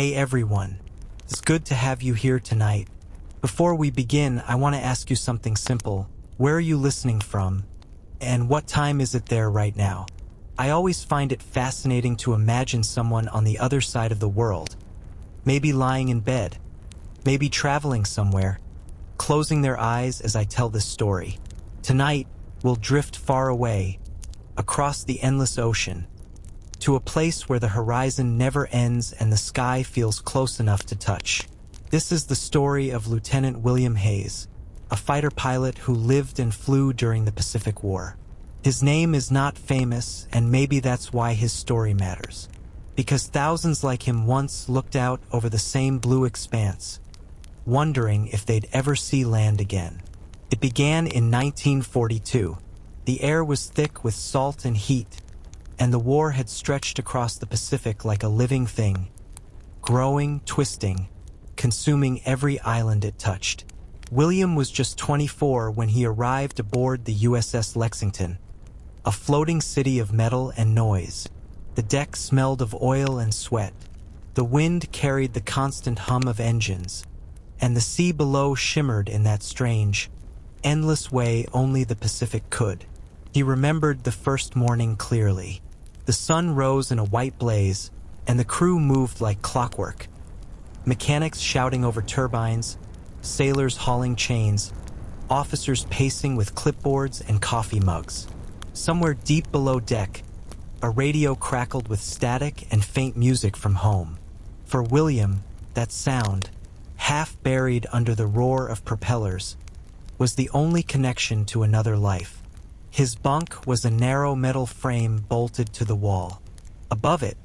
Hey everyone, it's good to have you here tonight. Before we begin, I want to ask you something simple. Where are you listening from? And what time is it there right now? I always find it fascinating to imagine someone on the other side of the world, maybe lying in bed, maybe traveling somewhere, closing their eyes as I tell this story. Tonight, we'll drift far away, across the endless ocean, to a place where the horizon never ends and the sky feels close enough to touch. This is the story of Lieutenant William Hayes, a fighter pilot who lived and flew during the Pacific War. His name is not famous, and maybe that's why his story matters. Because thousands like him once looked out over the same blue expanse, wondering if they'd ever see land again. It began in 1942. The air was thick with salt and heat, and the war had stretched across the Pacific like a living thing, growing, twisting, consuming every island it touched. William was just 24 when he arrived aboard the USS Lexington, a floating city of metal and noise. The deck smelled of oil and sweat. The wind carried the constant hum of engines, and the sea below shimmered in that strange, endless way only the Pacific could. He remembered the first morning clearly. The sun rose in a white blaze, and the crew moved like clockwork. Mechanics shouting over turbines, sailors hauling chains, officers pacing with clipboards and coffee mugs. Somewhere deep below deck, a radio crackled with static and faint music from home. For William, that sound, half buried under the roar of propellers, was the only connection to another life. His bunk was a narrow metal frame bolted to the wall. Above it,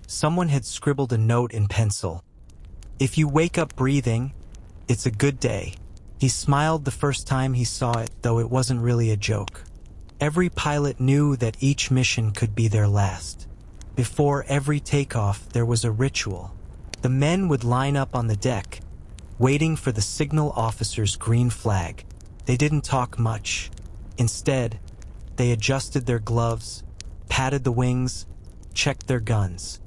someone had scribbled a note in pencil. "If you wake up breathing, it's a good day." He smiled the first time he saw it, though it wasn't really a joke. Every pilot knew that each mission could be their last. Before every takeoff, there was a ritual. The men would line up on the deck, waiting for the signal officer's green flag. They didn't talk much. Instead, they adjusted their gloves, patted the wings, checked their guns.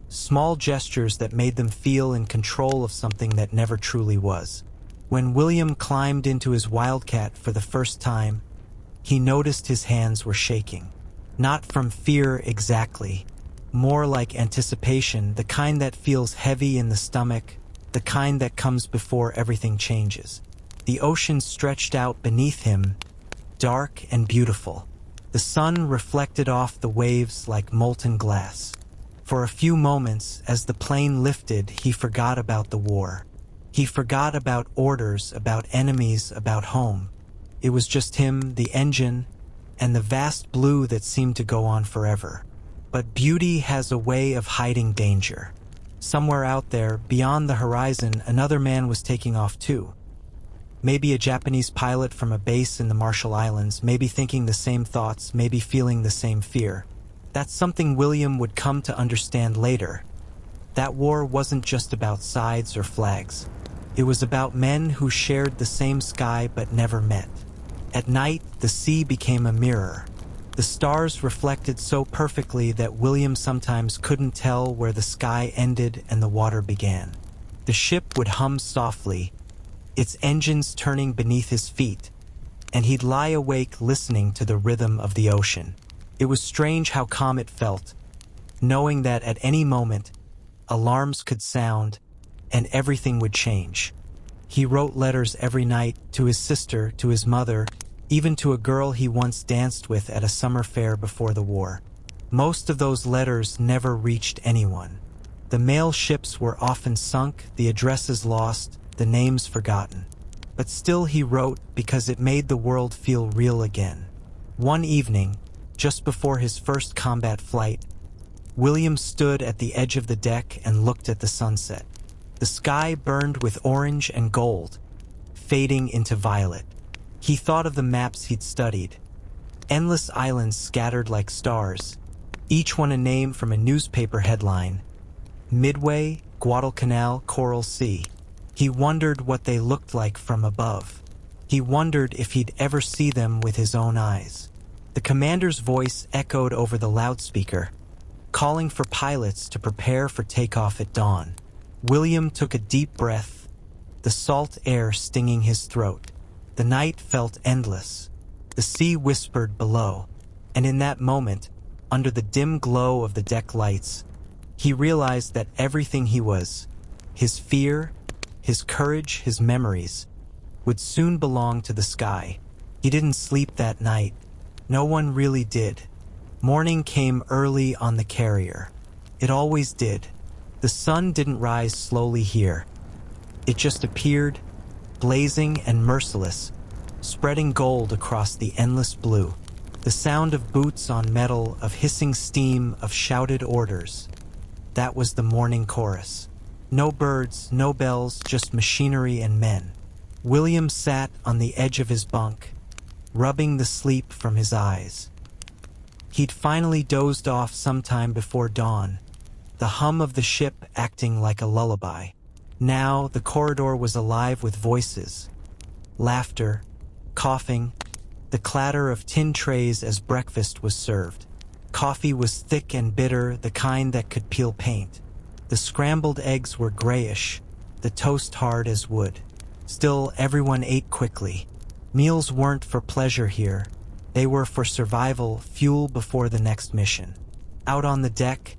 Small gestures that made them feel in control of something that never truly was. When William climbed into his Wildcat for the first time, he noticed his hands were shaking. Not from fear exactly, more like anticipation, the kind that feels heavy in the stomach, the kind that comes before everything changes. The ocean stretched out beneath him, dark and beautiful. The sun reflected off the waves like molten glass. For a few moments, as the plane lifted, he forgot about the war. He forgot about orders, about enemies, about home. It was just him, the engine, and the vast blue that seemed to go on forever. But beauty has a way of hiding danger. Somewhere out there, beyond the horizon, another man was taking off too. Maybe a Japanese pilot from a base in the Marshall Islands, maybe thinking the same thoughts, maybe feeling the same fear. That's something William would come to understand later. That war wasn't just about sides or flags. It was about men who shared the same sky but never met. At night, the sea became a mirror. The stars reflected so perfectly that William sometimes couldn't tell where the sky ended and the water began. The ship would hum softly, its engines turning beneath his feet, and he'd lie awake listening to the rhythm of the ocean. It was strange how calm it felt, knowing that at any moment, alarms could sound and everything would change. He wrote letters every night to his sister, to his mother, even to a girl he once danced with at a summer fair before the war. Most of those letters never reached anyone. The mail ships were often sunk, the addresses lost, the names forgotten. But still he wrote because it made the world feel real again. One evening, just before his first combat flight, William stood at the edge of the deck and looked at the sunset. The sky burned with orange and gold, fading into violet. He thought of the maps he'd studied. Endless islands scattered like stars, each one a name from a newspaper headline. Midway, Guadalcanal, Coral Sea. He wondered what they looked like from above. He wondered if he'd ever see them with his own eyes. The commander's voice echoed over the loudspeaker, calling for pilots to prepare for takeoff at dawn. William took a deep breath, the salt air stinging his throat. The night felt endless. The sea whispered below, and in that moment, under the dim glow of the deck lights, he realized that everything he was, his fear, his courage, his memories, would soon belong to the sky. He didn't sleep that night. No one really did. Morning came early on the carrier. It always did. The sun didn't rise slowly here. It just appeared, blazing and merciless, spreading gold across the endless blue. The sound of boots on metal, of hissing steam, of shouted orders. That was the morning chorus. No birds, no bells, just machinery and men. William sat on the edge of his bunk, rubbing the sleep from his eyes. He'd finally dozed off sometime before dawn, the hum of the ship acting like a lullaby. Now the corridor was alive with voices, laughter, coughing, the clatter of tin trays as breakfast was served. Coffee was thick and bitter, the kind that could peel paint. The scrambled eggs were grayish, the toast hard as wood. Still, everyone ate quickly. Meals weren't for pleasure here. They were for survival, fuel before the next mission. Out on the deck,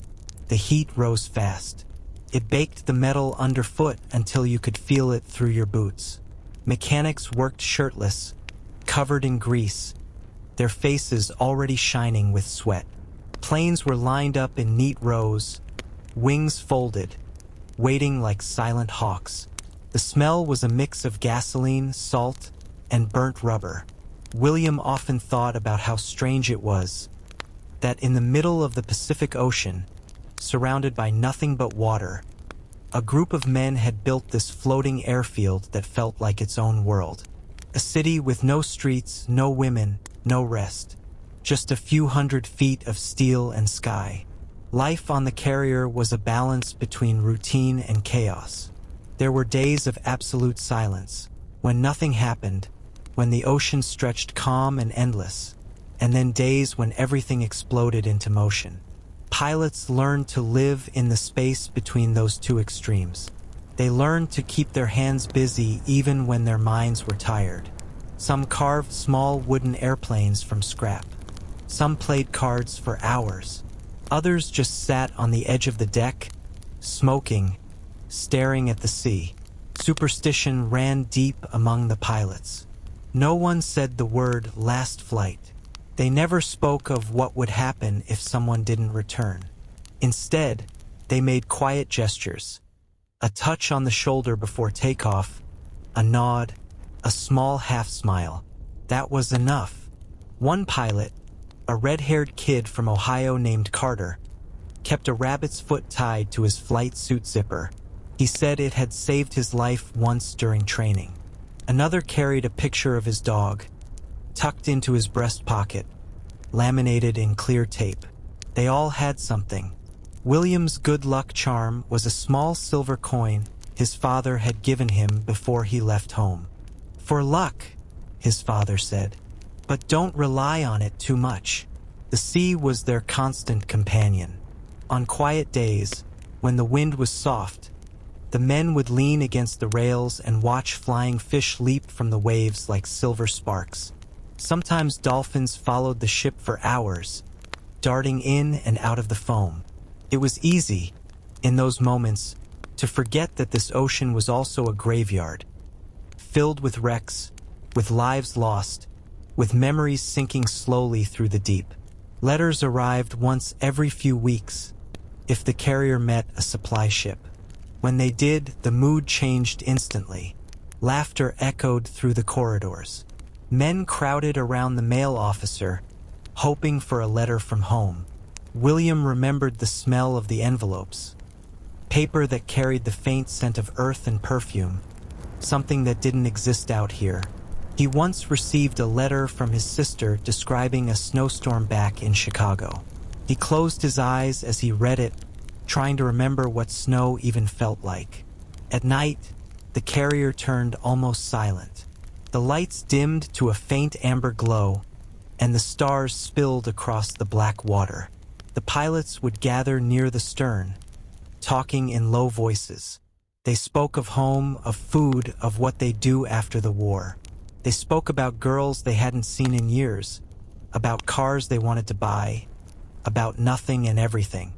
the heat rose fast. It baked the metal underfoot until you could feel it through your boots. Mechanics worked shirtless, covered in grease, their faces already shining with sweat. Planes were lined up in neat rows, wings folded, waiting like silent hawks. The smell was a mix of gasoline, salt, and burnt rubber. William often thought about how strange it was that in the middle of the Pacific Ocean, surrounded by nothing but water, a group of men had built this floating airfield that felt like its own world. A city with no streets, no women, no rest. Just a few hundred feet of steel and sky. Life on the carrier was a balance between routine and chaos. There were days of absolute silence, when nothing happened, when the ocean stretched calm and endless, and then days when everything exploded into motion. Pilots learned to live in the space between those two extremes. They learned to keep their hands busy even when their minds were tired. Some carved small wooden airplanes from scrap. Some played cards for hours. Others just sat on the edge of the deck, smoking, staring at the sea. Superstition ran deep among the pilots. No one said the word last flight. They never spoke of what would happen if someone didn't return. Instead, they made quiet gestures. A touch on the shoulder before takeoff, a nod, a small half-smile. That was enough. One pilot, a red-haired kid from Ohio named Carter, kept a rabbit's foot tied to his flight suit zipper. He said it had saved his life once during training. Another carried a picture of his dog, tucked into his breast pocket, laminated in clear tape. They all had something. William's good luck charm was a small silver coin his father had given him before he left home. "For luck," his father said, "but don't rely on it too much." The sea was their constant companion. On quiet days, when the wind was soft, the men would lean against the rails and watch flying fish leap from the waves like silver sparks. Sometimes dolphins followed the ship for hours, darting in and out of the foam. It was easy, in those moments, to forget that this ocean was also a graveyard, filled with wrecks, with lives lost, with memories sinking slowly through the deep. Letters arrived once every few weeks, if the carrier met a supply ship. When they did, the mood changed instantly. Laughter echoed through the corridors. Men crowded around the mail officer, hoping for a letter from home. William remembered the smell of the envelopes, paper that carried the faint scent of earth and perfume, something that didn't exist out here. He once received a letter from his sister describing a snowstorm back in Chicago. He closed his eyes as he read it, trying to remember what snow even felt like. At night, the carrier turned almost silent. The lights dimmed to a faint amber glow, and the stars spilled across the black water. The pilots would gather near the stern, talking in low voices. They spoke of home, of food, of what they'd do after the war. They spoke about girls they hadn't seen in years, about cars they wanted to buy, about nothing and everything.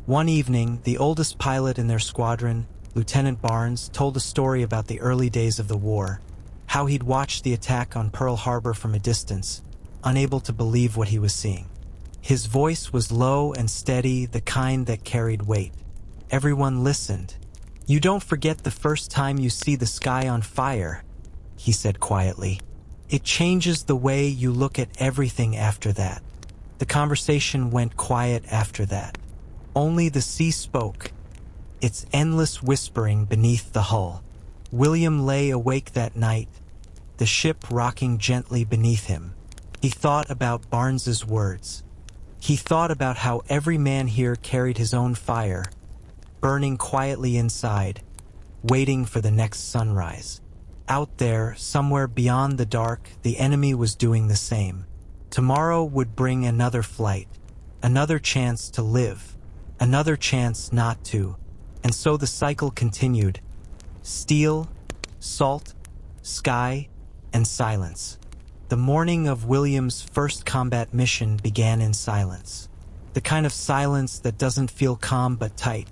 One evening, the oldest pilot in their squadron, Lieutenant Barnes, told a story about the early days of the war, how he'd watched the attack on Pearl Harbor from a distance, unable to believe what he was seeing. His voice was low and steady, the kind that carried weight. Everyone listened. "You don't forget the first time you see the sky on fire," he said quietly. "It changes the way you look at everything after that." The conversation went quiet after that. Only the sea spoke, its endless whispering beneath the hull. William lay awake that night, the ship rocking gently beneath him. He thought about Barnes's words. He thought about how every man here carried his own fire, burning quietly inside, waiting for the next sunrise. Out there, somewhere beyond the dark, the enemy was doing the same. Tomorrow would bring another flight, another chance to live, another chance not to. And so the cycle continued. Steel, salt, sky, and silence. The morning of William's first combat mission began in silence. The kind of silence that doesn't feel calm but tight,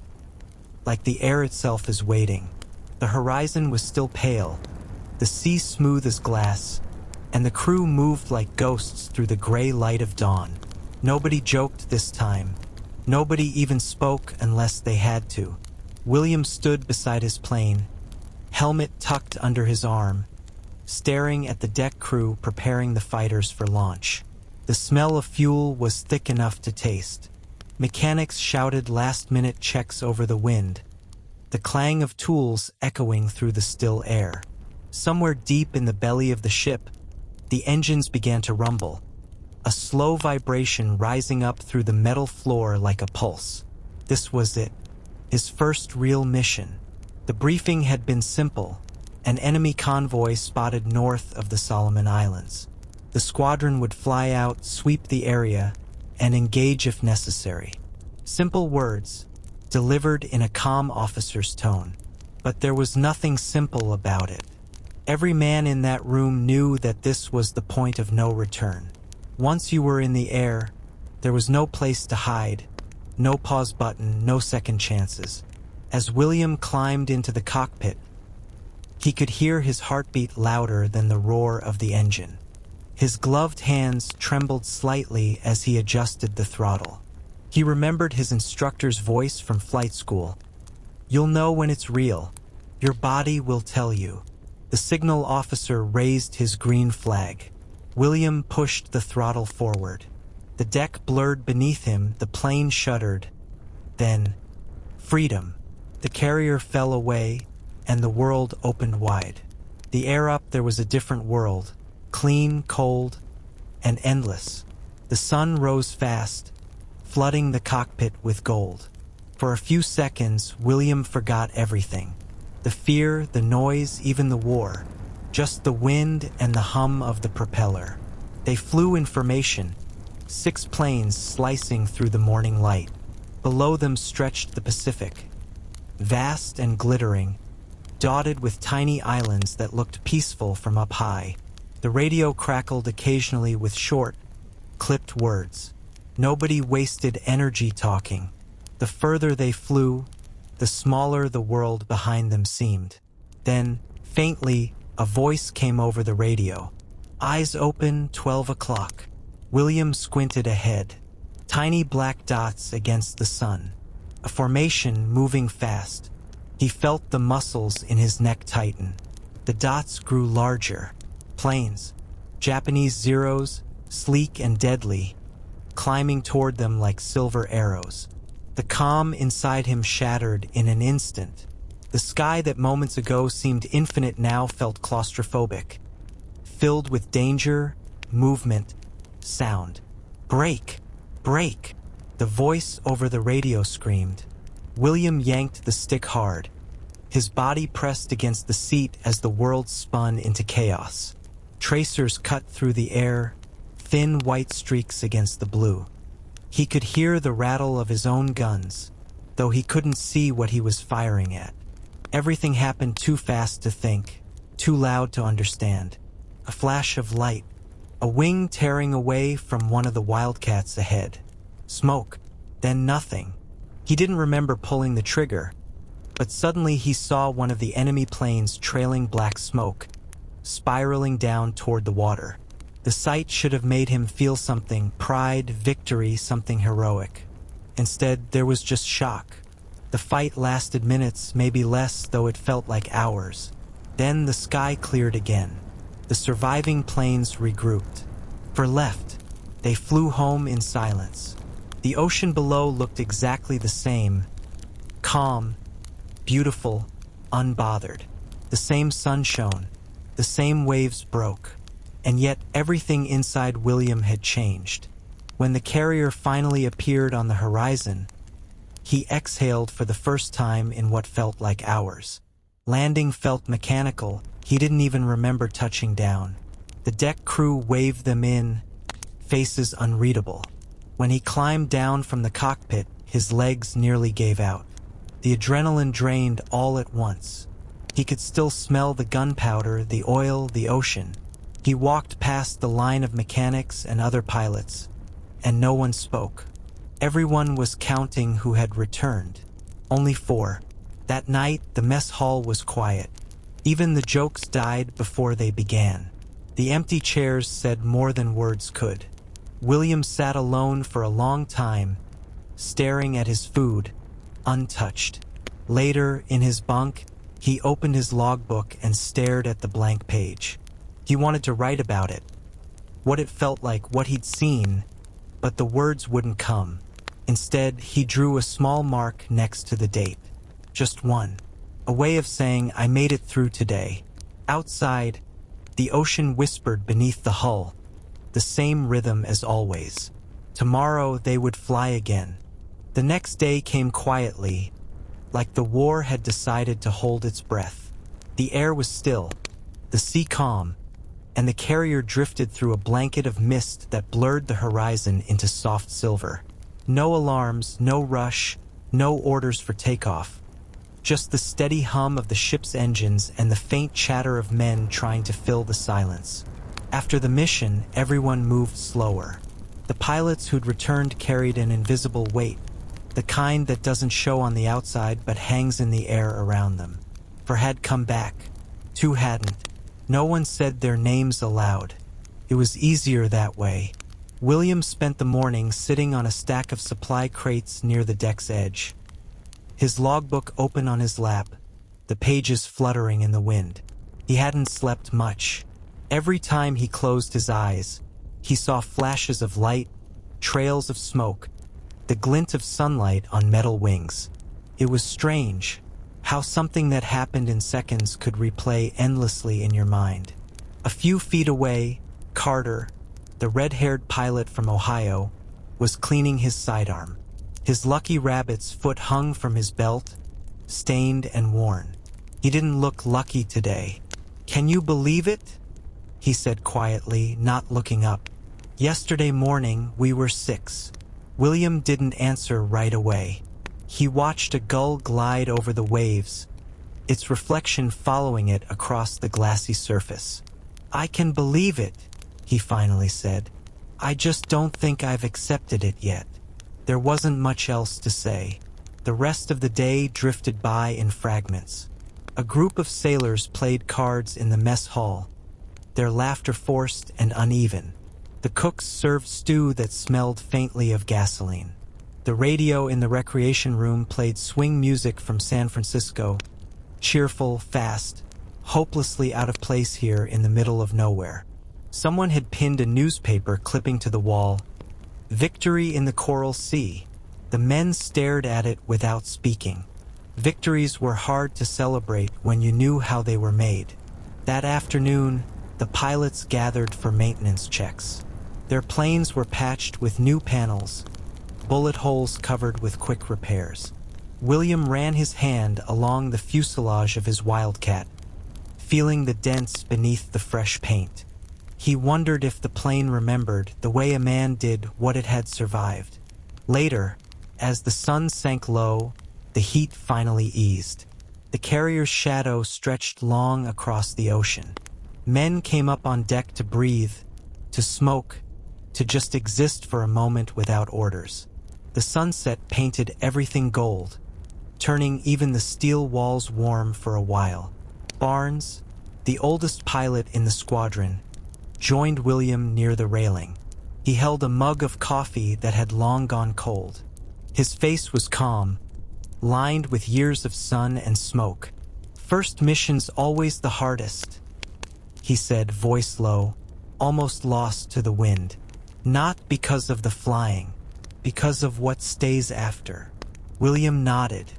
like the air itself is waiting. The horizon was still pale, the sea smooth as glass, and the crew moved like ghosts through the gray light of dawn. Nobody joked this time. Nobody even spoke unless they had to. William stood beside his plane, helmet tucked under his arm, staring at the deck crew preparing the fighters for launch. The smell of fuel was thick enough to taste. Mechanics shouted last-minute checks over the wind, the clang of tools echoing through the still air. Somewhere deep in the belly of the ship, the engines began to rumble, a slow vibration rising up through the metal floor like a pulse. This was it, his first real mission. The briefing had been simple: an enemy convoy spotted north of the Solomon Islands. The squadron would fly out, sweep the area, and engage if necessary. Simple words, delivered in a calm officer's tone. But there was nothing simple about it. Every man in that room knew that this was the point of no return. Once you were in the air, there was no place to hide, no pause button, no second chances. As William climbed into the cockpit, he could hear his heartbeat louder than the roar of the engine. His gloved hands trembled slightly as he adjusted the throttle. He remembered his instructor's voice from flight school. "You'll know when it's real. Your body will tell you." The signal officer raised his green flag. William pushed the throttle forward. The deck blurred beneath him, the plane shuddered. Then, freedom. The carrier fell away, and the world opened wide. The air up there was a different world, clean, cold, and endless. The sun rose fast, flooding the cockpit with gold. For a few seconds, William forgot everything. The fear, the noise, even the war. Just the wind and the hum of the propeller. They flew in formation, 6 planes slicing through the morning light. Below them stretched the Pacific, vast and glittering, dotted with tiny islands that looked peaceful from up high. The radio crackled occasionally with short, clipped words. Nobody wasted energy talking. The further they flew, the smaller the world behind them seemed. Then, faintly, a voice came over the radio. "Eyes open, 12 o'clock." William squinted ahead. Tiny black dots against the sun. A formation moving fast. He felt the muscles in his neck tighten. The dots grew larger. Planes, Japanese Zeros, sleek and deadly, climbing toward them like silver arrows. The calm inside him shattered in an instant. The sky that moments ago seemed infinite now felt claustrophobic, filled with danger, movement, sound. "Brake! Brake!" The voice over the radio screamed. William yanked the stick hard. His body pressed against the seat as the world spun into chaos. Tracers cut through the air, thin white streaks against the blue. He could hear the rattle of his own guns, though he couldn't see what he was firing at. Everything happened too fast to think, too loud to understand. A flash of light, a wing tearing away from one of the Wildcats ahead. Smoke, then nothing. He didn't remember pulling the trigger, but suddenly he saw one of the enemy planes trailing black smoke, spiraling down toward the water. The sight should have made him feel something, pride, victory, something heroic. Instead, there was just shock. The fight lasted minutes, maybe less, though it felt like hours. Then the sky cleared again. The surviving planes regrouped. For left, they flew home in silence. The ocean below looked exactly the same. Calm, beautiful, unbothered. The same sun shone. The same waves broke. And yet everything inside William had changed. When the carrier finally appeared on the horizon, he exhaled for the first time in what felt like hours. Landing felt mechanical. He didn't even remember touching down. The deck crew waved them in, faces unreadable. When he climbed down from the cockpit, his legs nearly gave out. The adrenaline drained all at once. He could still smell the gunpowder, the oil, the ocean. He walked past the line of mechanics and other pilots, and no one spoke. Everyone was counting who had returned. Only 4. That night, the mess hall was quiet. Even the jokes died before they began. The empty chairs said more than words could. William sat alone for a long time, staring at his food, untouched. Later, in his bunk, he opened his logbook and stared at the blank page. He wanted to write about it, what it felt like, what he'd seen, but the words wouldn't come. Instead, he drew a small mark next to the date. Just one. A way of saying, I made it through today. Outside, the ocean whispered beneath the hull, the same rhythm as always. Tomorrow they would fly again. The next day came quietly, like the war had decided to hold its breath. The air was still, the sea calm, and the carrier drifted through a blanket of mist that blurred the horizon into soft silver. No alarms, no rush, no orders for takeoff. Just the steady hum of the ship's engines and the faint chatter of men trying to fill the silence. After the mission, everyone moved slower. The pilots who'd returned carried an invisible weight, the kind that doesn't show on the outside but hangs in the air around them. For had come back. 2 hadn't. No one said their names aloud. It was easier that way. William spent the morning sitting on a stack of supply crates near the deck's edge. His logbook open on his lap, the pages fluttering in the wind. He hadn't slept much. Every time he closed his eyes, he saw flashes of light, trails of smoke, the glint of sunlight on metal wings. It was strange how something that happened in seconds could replay endlessly in your mind. A few feet away, Carter, the red-haired pilot from Ohio, was cleaning his sidearm. His Lucky Rabbit's foot hung from his belt, stained and worn. He didn't look lucky today. Can you believe it? He said quietly, not looking up. Yesterday morning, we were 6. William didn't answer right away. He watched a gull glide over the waves, its reflection following it across the glassy surface. I can believe it, he finally said. I just don't think I've accepted it yet. There wasn't much else to say. The rest of the day drifted by in fragments. A group of sailors played cards in the mess hall, their laughter forced and uneven. The cooks served stew that smelled faintly of gasoline. The radio in the recreation room played swing music from San Francisco, cheerful, fast, hopelessly out of place here in the middle of nowhere. Someone had pinned a newspaper clipping to the wall, "Victory in the Coral Sea." The men stared at it without speaking. Victories were hard to celebrate when you knew how they were made. That afternoon, the pilots gathered for maintenance checks. Their planes were patched with new panels, bullet holes covered with quick repairs. William ran his hand along the fuselage of his Wildcat, feeling the dents beneath the fresh paint. He wondered if the plane remembered, the way a man did, what it had survived. Later, as the sun sank low, the heat finally eased. The carrier's shadow stretched long across the ocean. Men came up on deck to breathe, to smoke, to just exist for a moment without orders. The sunset painted everything gold, turning even the steel walls warm for a while. Barnes, the oldest pilot in the squadron, joined William near the railing. He held a mug of coffee that had long gone cold. His face was calm, lined with years of sun and smoke. "First mission's always the hardest," he said, voice low, almost lost to the wind. "Not because of the flying, because of what stays after." William nodded.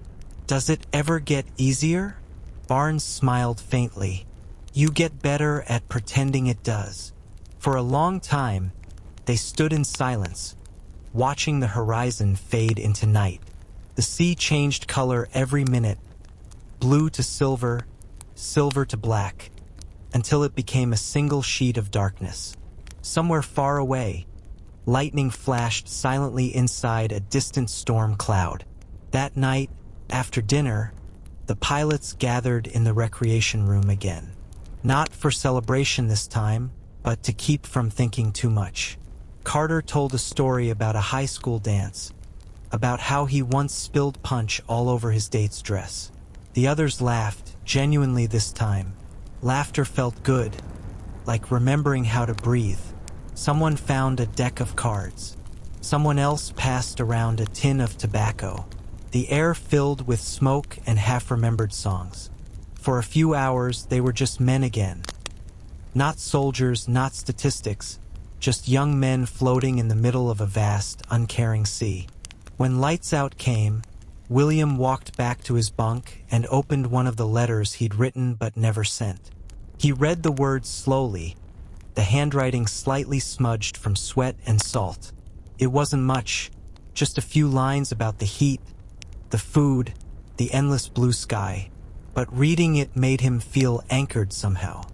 "Does it ever get easier?" Barnes smiled faintly. "You get better at pretending it does." For a long time, they stood in silence, watching the horizon fade into night. The sea changed color every minute, blue to silver, silver to black, until it became a single sheet of darkness. Somewhere far away, lightning flashed silently inside a distant storm cloud. That night, after dinner, the pilots gathered in the recreation room again. Not for celebration this time, but to keep from thinking too much. Carter told a story about a high school dance, about how he once spilled punch all over his date's dress. The others laughed, genuinely this time. Laughter felt good, like remembering how to breathe. Someone found a deck of cards. Someone else passed around a tin of tobacco. The air filled with smoke and half-remembered songs. For a few hours, they were just men again. Not soldiers, not statistics, just young men floating in the middle of a vast, uncaring sea. When lights out came, William walked back to his bunk and opened one of the letters he'd written but never sent. He read the words slowly, the handwriting slightly smudged from sweat and salt. It wasn't much, just a few lines about the heat, the food, the endless blue sky. But reading it made him feel anchored somehow.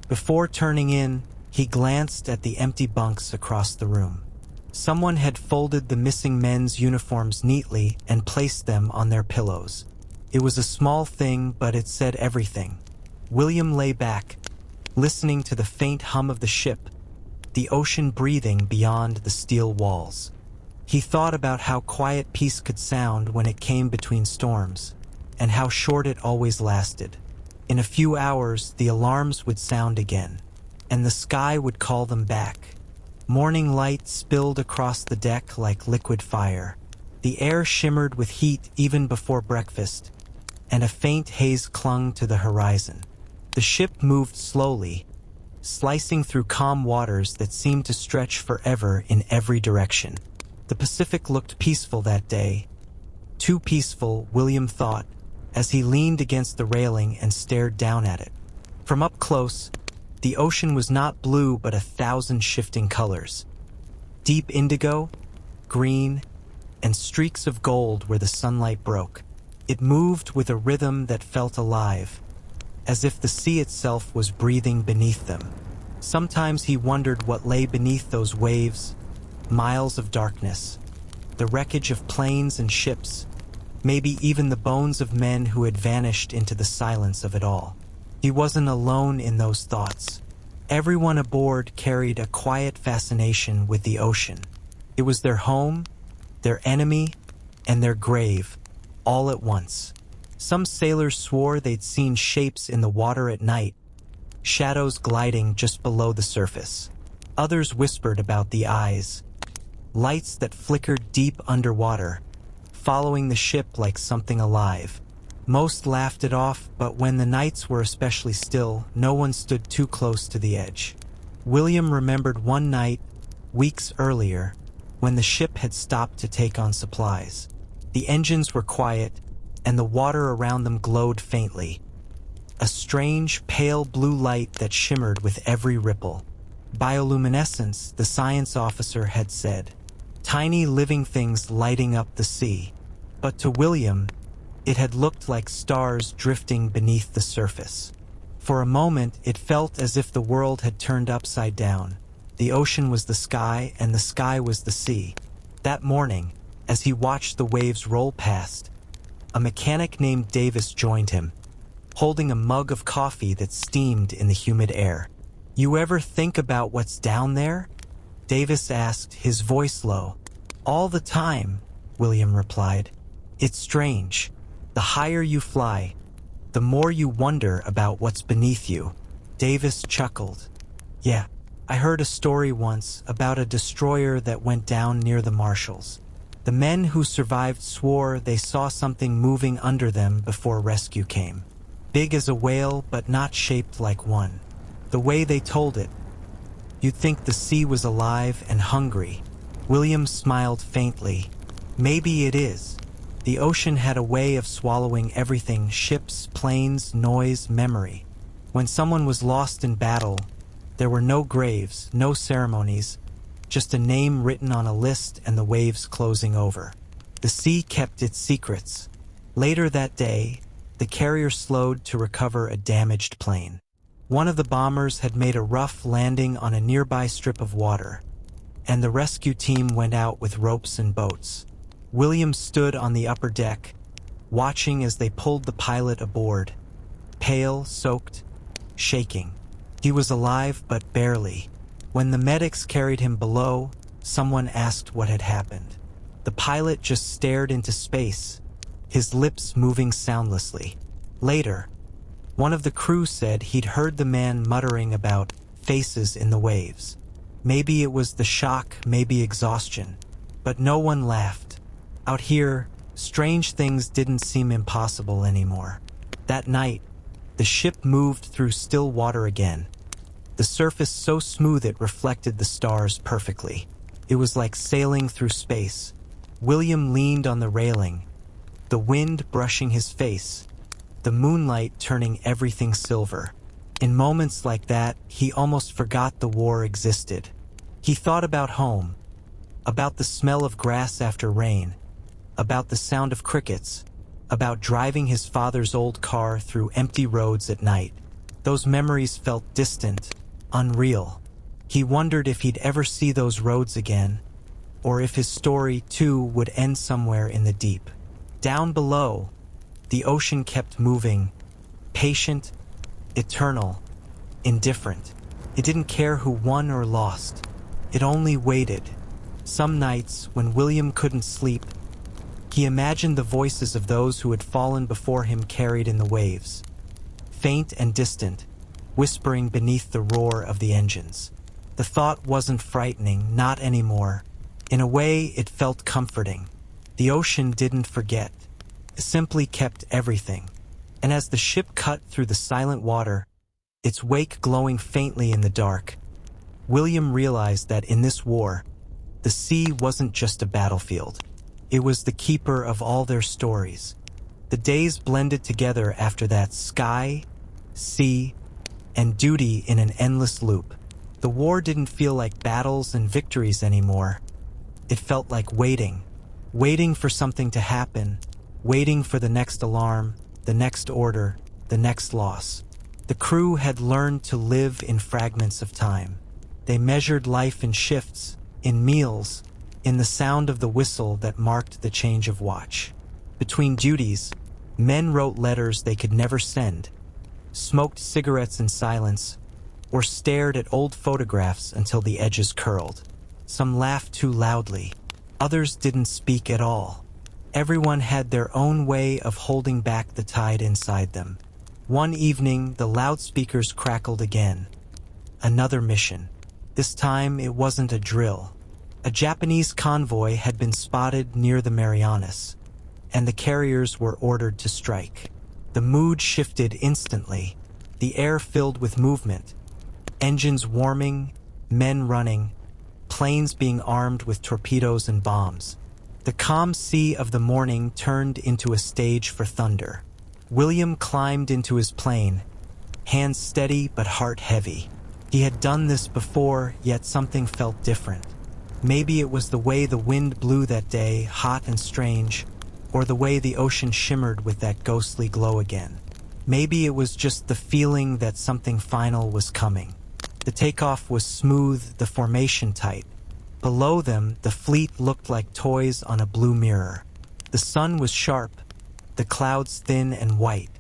Before turning in, he glanced at the empty bunks across the room. Someone had folded the missing men's uniforms neatly and placed them on their pillows. It was a small thing, but it said everything. William lay back, listening to the faint hum of the ship, the ocean breathing beyond the steel walls. He thought about how quiet peace could sound when it came between storms, and how short it always lasted. In a few hours, the alarms would sound again, and the sky would call them back. Morning light spilled across the deck like liquid fire. The air shimmered with heat even before breakfast, and a faint haze clung to the horizon. The ship moved slowly, slicing through calm waters that seemed to stretch forever in every direction. The Pacific looked peaceful that day. Too peaceful, William thought, as he leaned against the railing and stared down at it. From up close, the ocean was not blue but 1,000 shifting colors. Deep indigo, green, and streaks of gold where the sunlight broke. It moved with a rhythm that felt alive, as if the sea itself was breathing beneath them. Sometimes he wondered what lay beneath those waves, miles of darkness, the wreckage of planes and ships, maybe even the bones of men who had vanished into the silence of it all. He wasn't alone in those thoughts. Everyone aboard carried a quiet fascination with the ocean. It was their home, their enemy, and their grave, all at once. Some sailors swore they'd seen shapes in the water at night, shadows gliding just below the surface. Others whispered about the eyes, lights that flickered deep underwater, following the ship like something alive. Most laughed it off, but when the nights were especially still, no one stood too close to the edge. William remembered one night, weeks earlier, when the ship had stopped to take on supplies. The engines were quiet, and the water around them glowed faintly. A strange, pale blue light that shimmered with every ripple. Bioluminescence, the science officer had said. Tiny living things lighting up the sea. But to William, it had looked like stars drifting beneath the surface. For a moment, it felt as if the world had turned upside down. The ocean was the sky, and the sky was the sea. That morning, as he watched the waves roll past, a mechanic named Davis joined him. holding a mug of coffee that steamed in the humid air. "You ever think about what's down there?" Davis asked, his voice low. "All the time," William replied. "It's strange. The higher you fly, the more you wonder about what's beneath you." Davis chuckled. "Yeah, I heard a story once about a destroyer that went down near the Marshalls. The men who survived swore they saw something moving under them before rescue came. Big as a whale, but not shaped like one. The way they told it, you'd think the sea was alive and hungry." William smiled faintly. "Maybe it is. The ocean had a way of swallowing everything: ships, planes, noise, memory. When someone was lost in battle, there were no graves, no ceremonies, just a name written on a list and the waves closing over. The sea kept its secrets." Later that day, the carrier slowed to recover a damaged plane. One of the bombers had made a rough landing on a nearby strip of water, and the rescue team went out with ropes and boats. William stood on the upper deck, watching as they pulled the pilot aboard, pale, soaked, shaking. He was alive, but barely. When the medics carried him below, someone asked what had happened. The pilot just stared into space, his lips moving soundlessly. Later, one of the crew said he'd heard the man muttering about faces in the waves. Maybe it was the shock, maybe exhaustion, but no one laughed. Out here, strange things didn't seem impossible anymore. That night, the ship moved through still water again, the surface so smooth it reflected the stars perfectly. It was like sailing through space. William leaned on the railing, the wind brushing his face, the moonlight turning everything silver. In moments like that, he almost forgot the war existed. He thought about home, about the smell of grass after rain, about the sound of crickets, about driving his father's old car through empty roads at night. Those memories felt distant, unreal. He wondered if he'd ever see those roads again, or if his story, too, would end somewhere in the deep. Down below, the ocean kept moving, patient, eternal, indifferent. It didn't care who won or lost. It only waited. Some nights, when William couldn't sleep, he imagined the voices of those who had fallen before him carried in the waves, faint and distant, whispering beneath the roar of the engines. The thought wasn't frightening, not anymore. In a way, it felt comforting. The ocean didn't forget. It simply kept everything. And as the ship cut through the silent water, its wake glowing faintly in the dark, William realized that in this war, the sea wasn't just a battlefield. It was the keeper of all their stories. The days blended together after that: sky, sea, and duty in an endless loop. The war didn't feel like battles and victories anymore. It felt like waiting for something to happen, waiting for the next alarm, the next order, the next loss. The crew had learned to live in fragments of time. They measured life in shifts, in meals, in the sound of the whistle that marked the change of watch. Between duties, men wrote letters they could never send, smoked cigarettes in silence, or stared at old photographs until the edges curled. Some laughed too loudly. Others didn't speak at all. Everyone had their own way of holding back the tide inside them. One evening, the loudspeakers crackled again. Another mission. This time, it wasn't a drill. A Japanese convoy had been spotted near the Marianas, and the carriers were ordered to strike. The mood shifted instantly, the air filled with movement, engines warming, men running, planes being armed with torpedoes and bombs. The calm sea of the morning turned into a stage for thunder. William climbed into his plane, hands steady but heart heavy. He had done this before, yet something felt different. Maybe it was the way the wind blew that day, hot and strange, or the way the ocean shimmered with that ghostly glow again. Maybe it was just the feeling that something final was coming. The takeoff was smooth, the formation tight. Below them, the fleet looked like toys on a blue mirror. The sun was sharp, the clouds thin and white.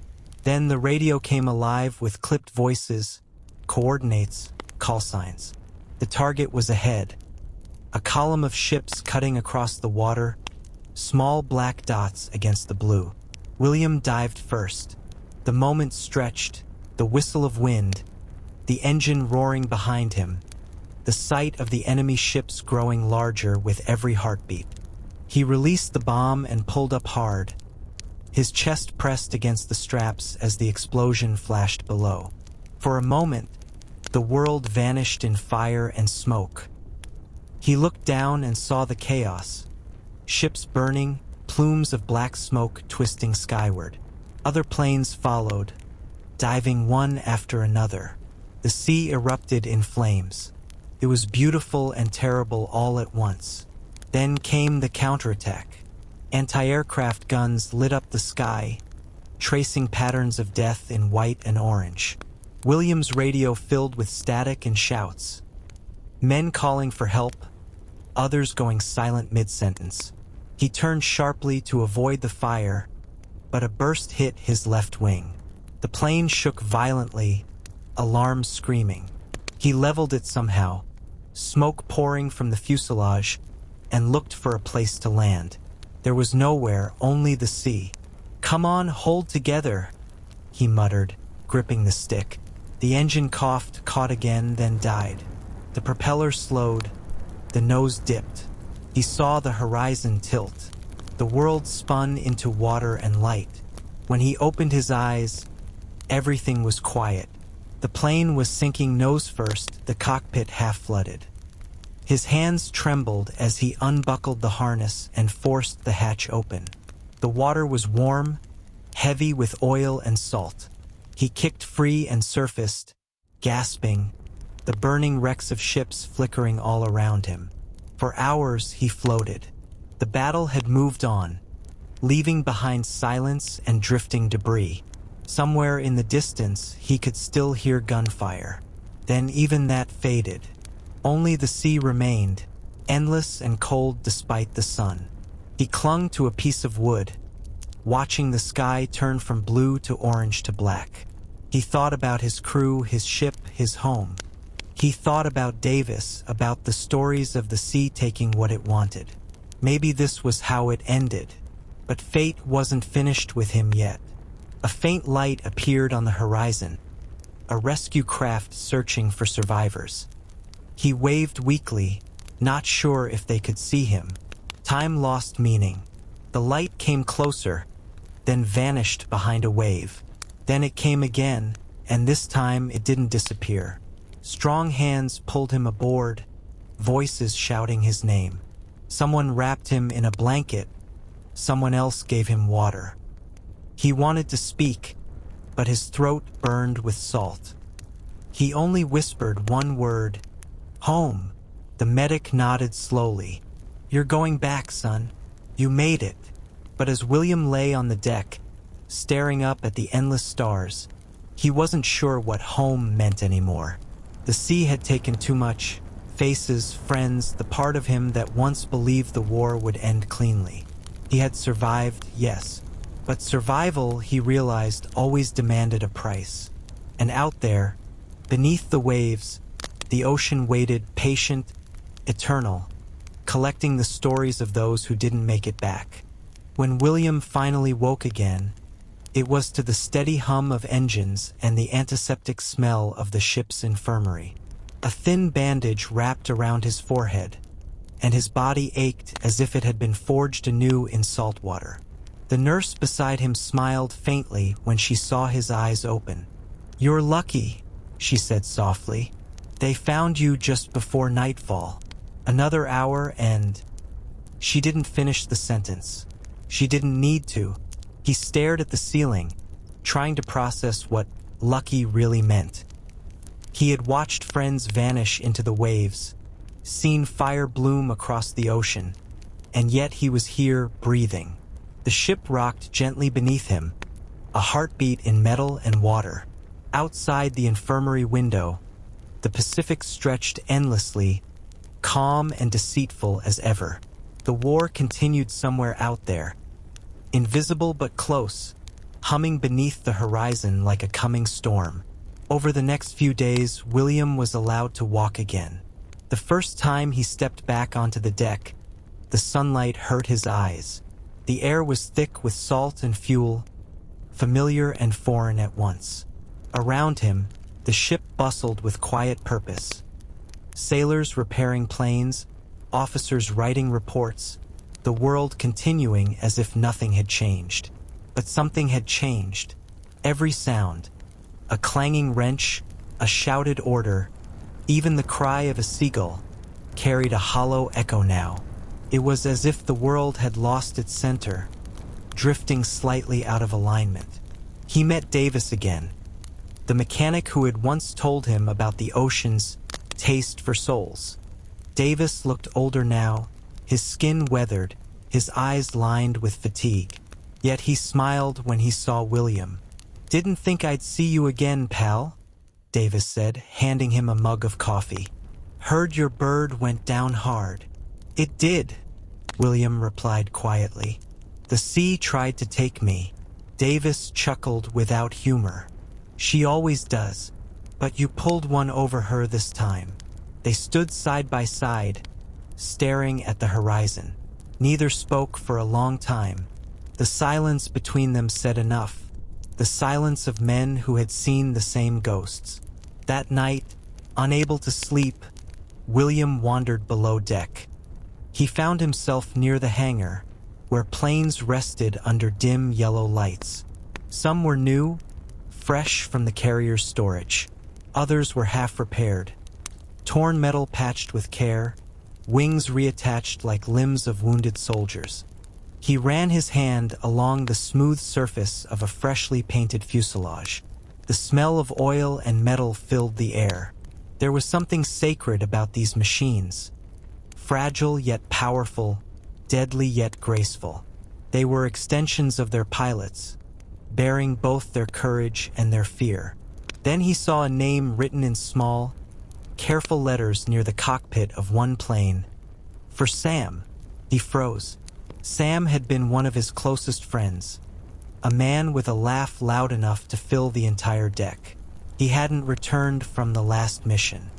Then the radio came alive with clipped voices, coordinates, call signs. The target was ahead. A column of ships cutting across the water, small black dots against the blue. William dived first. The moment stretched, the whistle of wind, the engine roaring behind him, the sight of the enemy ships growing larger with every heartbeat. He released the bomb and pulled up hard. His chest pressed against the straps as the explosion flashed below. For a moment, the world vanished in fire and smoke. He looked down and saw the chaos. Ships burning, plumes of black smoke twisting skyward. Other planes followed, diving one after another. The sea erupted in flames. It was beautiful and terrible all at once. Then came the counterattack. Anti-aircraft guns lit up the sky, tracing patterns of death in white and orange. William's radio filled with static and shouts. Men calling for help, others going silent mid-sentence. He turned sharply to avoid the fire, but a burst hit his left wing. The plane shook violently, alarms screaming. He leveled it somehow, smoke pouring from the fuselage, and looked for a place to land. There was nowhere, only the sea. "Come on, hold together," he muttered, gripping the stick. The engine coughed, caught again, then died. The propeller slowed. The nose dipped. He saw the horizon tilt. The world spun into water and light. When he opened his eyes, everything was quiet. The plane was sinking nose first, the cockpit half flooded. His hands trembled as he unbuckled the harness and forced the hatch open. The water was warm, heavy with oil and salt. He kicked free and surfaced, gasping, the burning wrecks of ships flickering all around him. For hours he floated. The battle had moved on, leaving behind silence and drifting debris. Somewhere in the distance he could still hear gunfire. Then even that faded. Only the sea remained, endless and cold despite the sun. He clung to a piece of wood, watching the sky turn from blue to orange to black. He thought about his crew, his ship, his home. He thought about Davis, about the stories of the sea taking what it wanted. Maybe this was how it ended, but fate wasn't finished with him yet. A faint light appeared on the horizon, a rescue craft searching for survivors. He waved weakly, not sure if they could see him. Time lost meaning. The light came closer, then vanished behind a wave. Then it came again, and this time it didn't disappear. Strong hands pulled him aboard, voices shouting his name. Someone wrapped him in a blanket, someone else gave him water. He wanted to speak, but his throat burned with salt. He only whispered one word, "Home." The medic nodded slowly. "You're going back, son. You made it." But as William lay on the deck, staring up at the endless stars, he wasn't sure what home meant anymore. The sea had taken too much. Faces, friends, the part of him that once believed the war would end cleanly. He had survived, yes, but survival, he realized, always demanded a price. And out there, beneath the waves, the ocean waited, patient, eternal, collecting the stories of those who didn't make it back. When William finally woke again, it was to the steady hum of engines and the antiseptic smell of the ship's infirmary. A thin bandage wrapped around his forehead, and his body ached as if it had been forged anew in salt water. The nurse beside him smiled faintly when she saw his eyes open. "You're lucky," she said softly. "They found you just before nightfall. Another hour and—" She didn't finish the sentence. She didn't need to. He stared at the ceiling, trying to process what lucky really meant. He had watched friends vanish into the waves, seen fire bloom across the ocean, and yet he was here breathing. The ship rocked gently beneath him, a heartbeat in metal and water. Outside the infirmary window, the Pacific stretched endlessly, calm and deceitful as ever. The war continued somewhere out there, invisible but close, humming beneath the horizon like a coming storm. Over the next few days, William was allowed to walk again. The first time he stepped back onto the deck, the sunlight hurt his eyes. The air was thick with salt and fuel, familiar and foreign at once. Around him, the ship bustled with quiet purpose. Sailors repairing planes, officers writing reports, the world continuing as if nothing had changed. But something had changed. Every sound, a clanging wrench, a shouted order, even the cry of a seagull, carried a hollow echo now. It was as if the world had lost its center, drifting slightly out of alignment. He met Davis again, the mechanic who had once told him about the ocean's taste for souls. Davis looked older now, his skin weathered, his eyes lined with fatigue. Yet he smiled when he saw William. "Didn't think I'd see you again, pal," Davis said, handing him a mug of coffee. "Heard your bird went down hard." "It did," William replied quietly. "The sea tried to take me." Davis chuckled without humor. "She always does, but you pulled one over her this time." They stood side by side, staring at the horizon. Neither spoke for a long time. The silence between them said enough. The silence of men who had seen the same ghosts. That night, unable to sleep, William wandered below deck. He found himself near the hangar, where planes rested under dim yellow lights. Some were new, fresh from the carrier's storage. Others were half repaired. Torn metal patched with care, wings reattached like limbs of wounded soldiers. He ran his hand along the smooth surface of a freshly painted fuselage. The smell of oil and metal filled the air. There was something sacred about these machines. Fragile yet powerful, deadly yet graceful. They were extensions of their pilots, bearing both their courage and their fear. Then he saw a name written in small, careful letters near the cockpit of one plane. For Sam. He froze. Sam had been one of his closest friends, a man with a laugh loud enough to fill the entire deck. He hadn't returned from the last mission.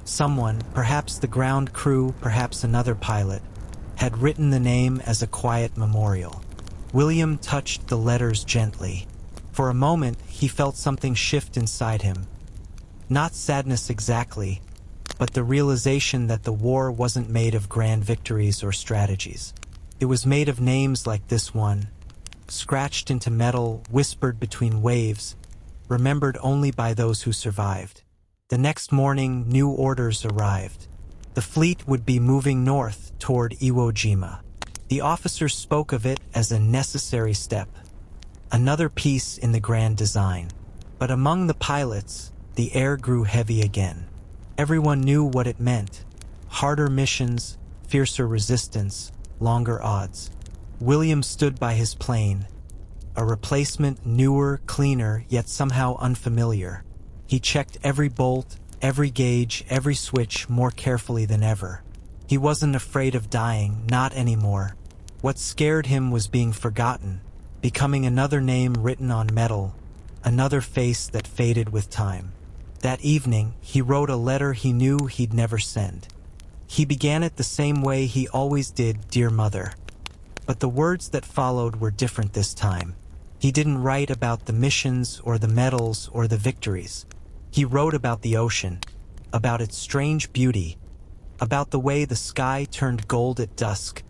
Someone, perhaps the ground crew, perhaps another pilot, had written the name as a quiet memorial. William touched the letters gently. For a moment, he felt something shift inside him. Not sadness exactly, but the realization that the war wasn't made of grand victories or strategies. It was made of names like this one, scratched into metal, whispered between waves, remembered only by those who survived. The next morning, new orders arrived. The fleet would be moving north toward Iwo Jima. The officers spoke of it as a necessary step, another piece in the grand design. But among the pilots, the air grew heavy again. Everyone knew what it meant. Harder missions, fiercer resistance, longer odds. William stood by his plane, a replacement newer, cleaner, yet somehow unfamiliar. He checked every bolt, every gauge, every switch more carefully than ever. He wasn't afraid of dying, not anymore. What scared him was being forgotten, becoming another name written on metal, another face that faded with time. That evening, he wrote a letter he knew he'd never send. He began it the same way he always did, "Dear Mother." But the words that followed were different this time. He didn't write about the missions or the medals or the victories. He wrote about the ocean, about its strange beauty, about the way the sky turned gold at dusk,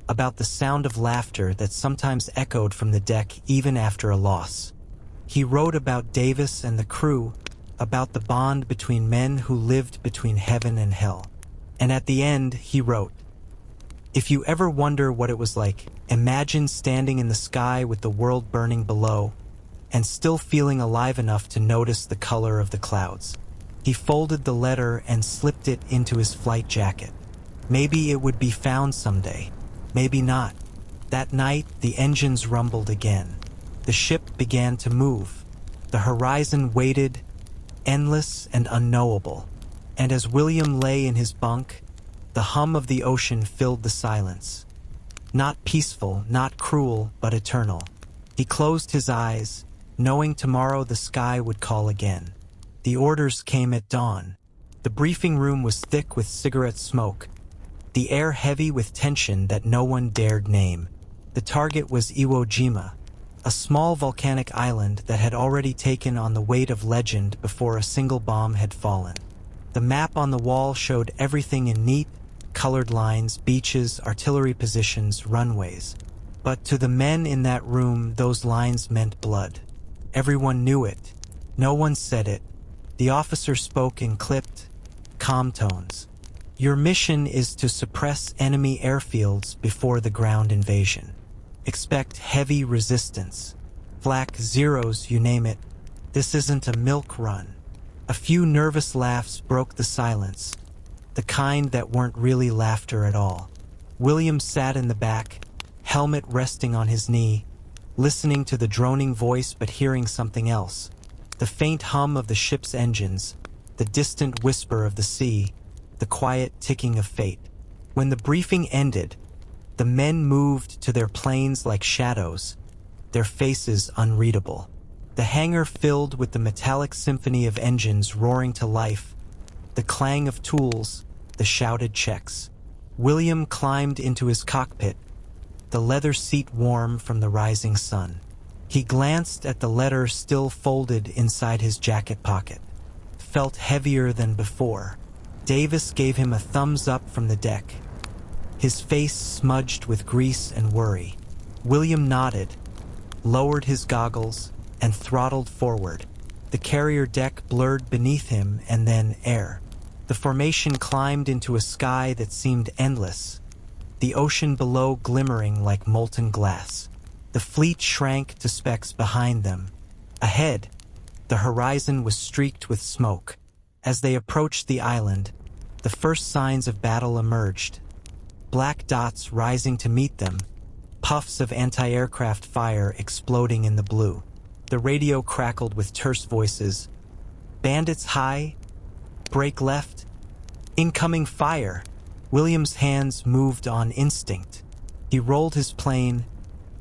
about the sound of laughter that sometimes echoed from the deck even after a loss. He wrote about Davis and the crew, about the bond between men who lived between heaven and hell. And at the end, he wrote, "If you ever wonder what it was like, imagine standing in the sky with the world burning below and still feeling alive enough to notice the color of the clouds." He folded the letter and slipped it into his flight jacket. Maybe it would be found someday. Maybe not. That night, the engines rumbled again. The ship began to move. The horizon waited, endless and unknowable. And as William lay in his bunk, the hum of the ocean filled the silence. Not peaceful, not cruel, but eternal. He closed his eyes, knowing tomorrow the sky would call again. The orders came at dawn. The briefing room was thick with cigarette smoke, the air heavy with tension that no one dared name. The target was Iwo Jima, a small volcanic island that had already taken on the weight of legend before a single bomb had fallen. The map on the wall showed everything in neat, colored lines: beaches, artillery positions, runways. But to the men in that room, those lines meant blood. Everyone knew it. No one said it. The officer spoke in clipped, calm tones. Your mission is to suppress enemy airfields before the ground invasion. Expect heavy resistance. Flak zeros, you name it. This isn't a milk run. A few nervous laughs broke the silence, the kind that weren't really laughter at all. William sat in the back, helmet resting on his knee, listening to the droning voice but hearing something else. The faint hum of the ship's engines, the distant whisper of the sea, the quiet ticking of fate. When the briefing ended, the men moved to their planes like shadows, their faces unreadable. The hangar filled with the metallic symphony of engines roaring to life, the clang of tools, the shouted checks. William climbed into his cockpit, the leather seat warm from the rising sun. He glanced at the letter still folded inside his jacket pocket. Felt heavier than before. Davis gave him a thumbs up from the deck, his face smudged with grease and worry. William nodded, lowered his goggles, and throttled forward. The carrier deck blurred beneath him, and then air. The formation climbed into a sky that seemed endless, the ocean below glimmering like molten glass. The fleet shrank to specks behind them. Ahead, the horizon was streaked with smoke. As they approached the island, the first signs of battle emerged. Black dots rising to meet them, puffs of anti-aircraft fire exploding in the blue. The radio crackled with terse voices. Bandits high, break left, incoming fire. William's hands moved on instinct. He rolled his plane,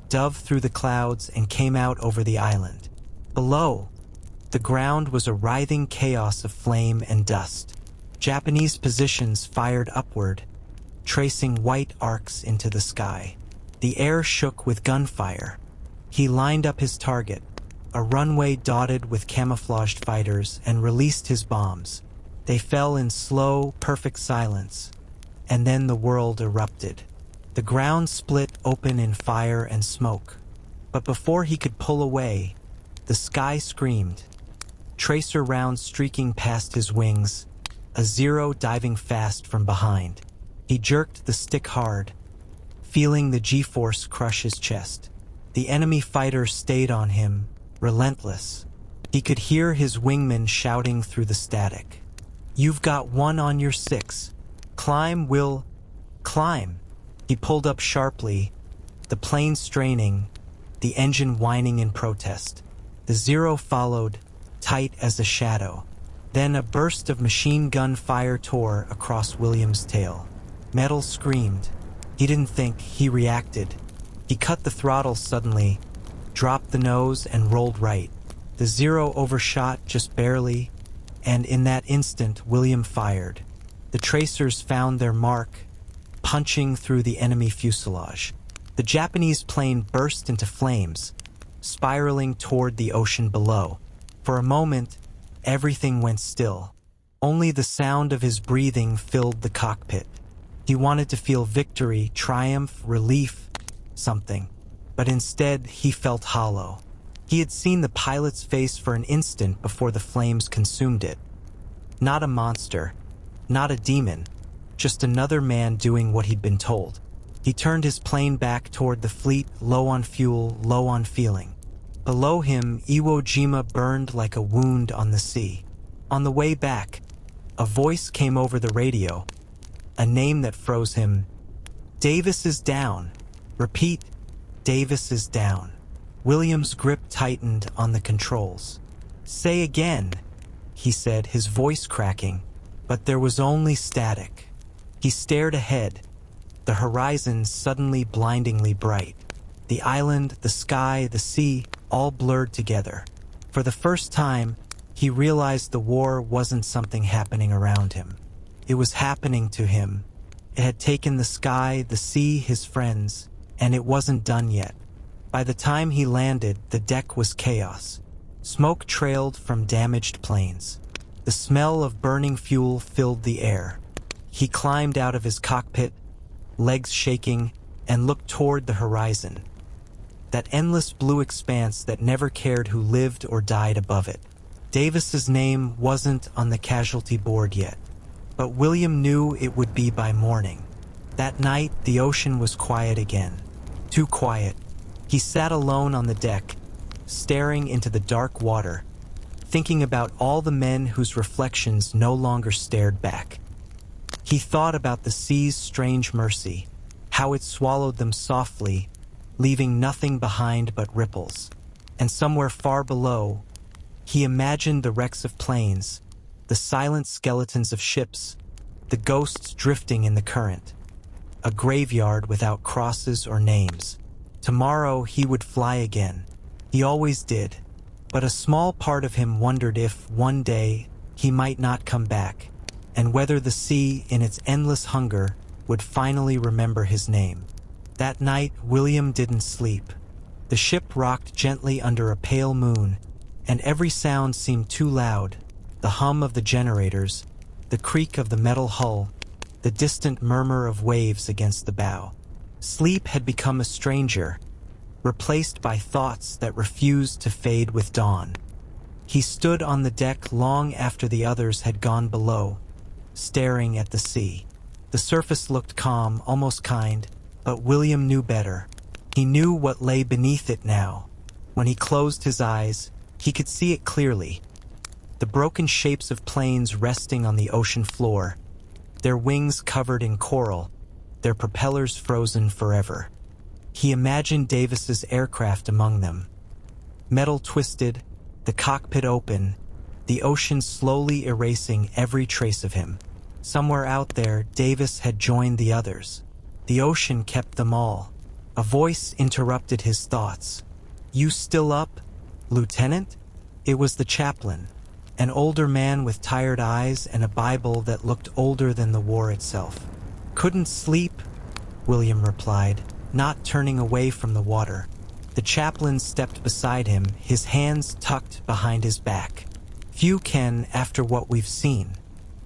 dove through the clouds, and came out over the island. Below, the ground was a writhing chaos of flame and dust. Japanese positions fired upward, tracing white arcs into the sky. The air shook with gunfire. He lined up his target, a runway dotted with camouflaged fighters, and released his bombs. They fell in slow, perfect silence, and then the world erupted. The ground split open in fire and smoke. But before he could pull away, the sky screamed. Tracer rounds streaking past his wings, a Zero diving fast from behind. He jerked the stick hard, feeling the G-force crush his chest. The enemy fighter stayed on him, relentless. He could hear his wingman shouting through the static. "You've got one on your 6. Climb, Will. Climb." He pulled up sharply, the plane straining, the engine whining in protest. The Zero followed, tight as a shadow. Then a burst of machine gun fire tore across William's tail. Metal screamed. He didn't think, he reacted. He cut the throttle suddenly, dropped the nose, and rolled right. The Zero overshot just barely, and in that instant, William fired. The tracers found their mark, punching through the enemy fuselage. The Japanese plane burst into flames, spiraling toward the ocean below. For a moment, everything went still. Only the sound of his breathing filled the cockpit. He wanted to feel victory, triumph, relief, something. But instead, he felt hollow. He had seen the pilot's face for an instant before the flames consumed it. Not a monster, not a demon, just another man doing what he'd been told. He turned his plane back toward the fleet, low on fuel, low on feeling. Below him, Iwo Jima burned like a wound on the sea. On the way back, a voice came over the radio, a name that froze him. "Davis is down. Repeat, Davis is down." William's grip tightened on the controls. "Say again," he said, his voice cracking, but there was only static. He stared ahead, the horizon suddenly blindingly bright. The island, the sky, the sea, all blurred together. For the first time, he realized the war wasn't something happening around him. It was happening to him. It had taken the sky, the sea, his friends, and it wasn't done yet. By the time he landed, the deck was chaos. Smoke trailed from damaged planes. The smell of burning fuel filled the air. He climbed out of his cockpit, legs shaking, and looked toward the horizon. That endless blue expanse that never cared who lived or died above it. Davis's name wasn't on the casualty board yet, but William knew it would be by morning. That night, the ocean was quiet again. Too quiet. He sat alone on the deck, staring into the dark water, thinking about all the men whose reflections no longer stared back. He thought about the sea's strange mercy, how it swallowed them softly, leaving nothing behind but ripples. And somewhere far below, he imagined the wrecks of planes, the silent skeletons of ships, the ghosts drifting in the current. A graveyard without crosses or names. Tomorrow he would fly again. He always did. But a small part of him wondered if, one day, he might not come back, and whether the sea, in its endless hunger, would finally remember his name. That night, William didn't sleep. The ship rocked gently under a pale moon, and every sound seemed too loud. The hum of the generators, the creak of the metal hull, the distant murmur of waves against the bow. Sleep had become a stranger, replaced by thoughts that refused to fade with dawn. He stood on the deck long after the others had gone below, staring at the sea. The surface looked calm, almost kind, but William knew better. He knew what lay beneath it now. When he closed his eyes, he could see it clearly. The broken shapes of planes resting on the ocean floor, their wings covered in coral, their propellers frozen forever. He imagined Davis's aircraft among them. Metal twisted, the cockpit open, the ocean slowly erasing every trace of him. Somewhere out there, Davis had joined the others. The ocean kept them all. A voice interrupted his thoughts. "You still up, Lieutenant?" It was the chaplain, an older man with tired eyes and a Bible that looked older than the war itself. "Couldn't sleep," William replied, not turning away from the water. The chaplain stepped beside him, his hands tucked behind his back. "Few can after what we've seen.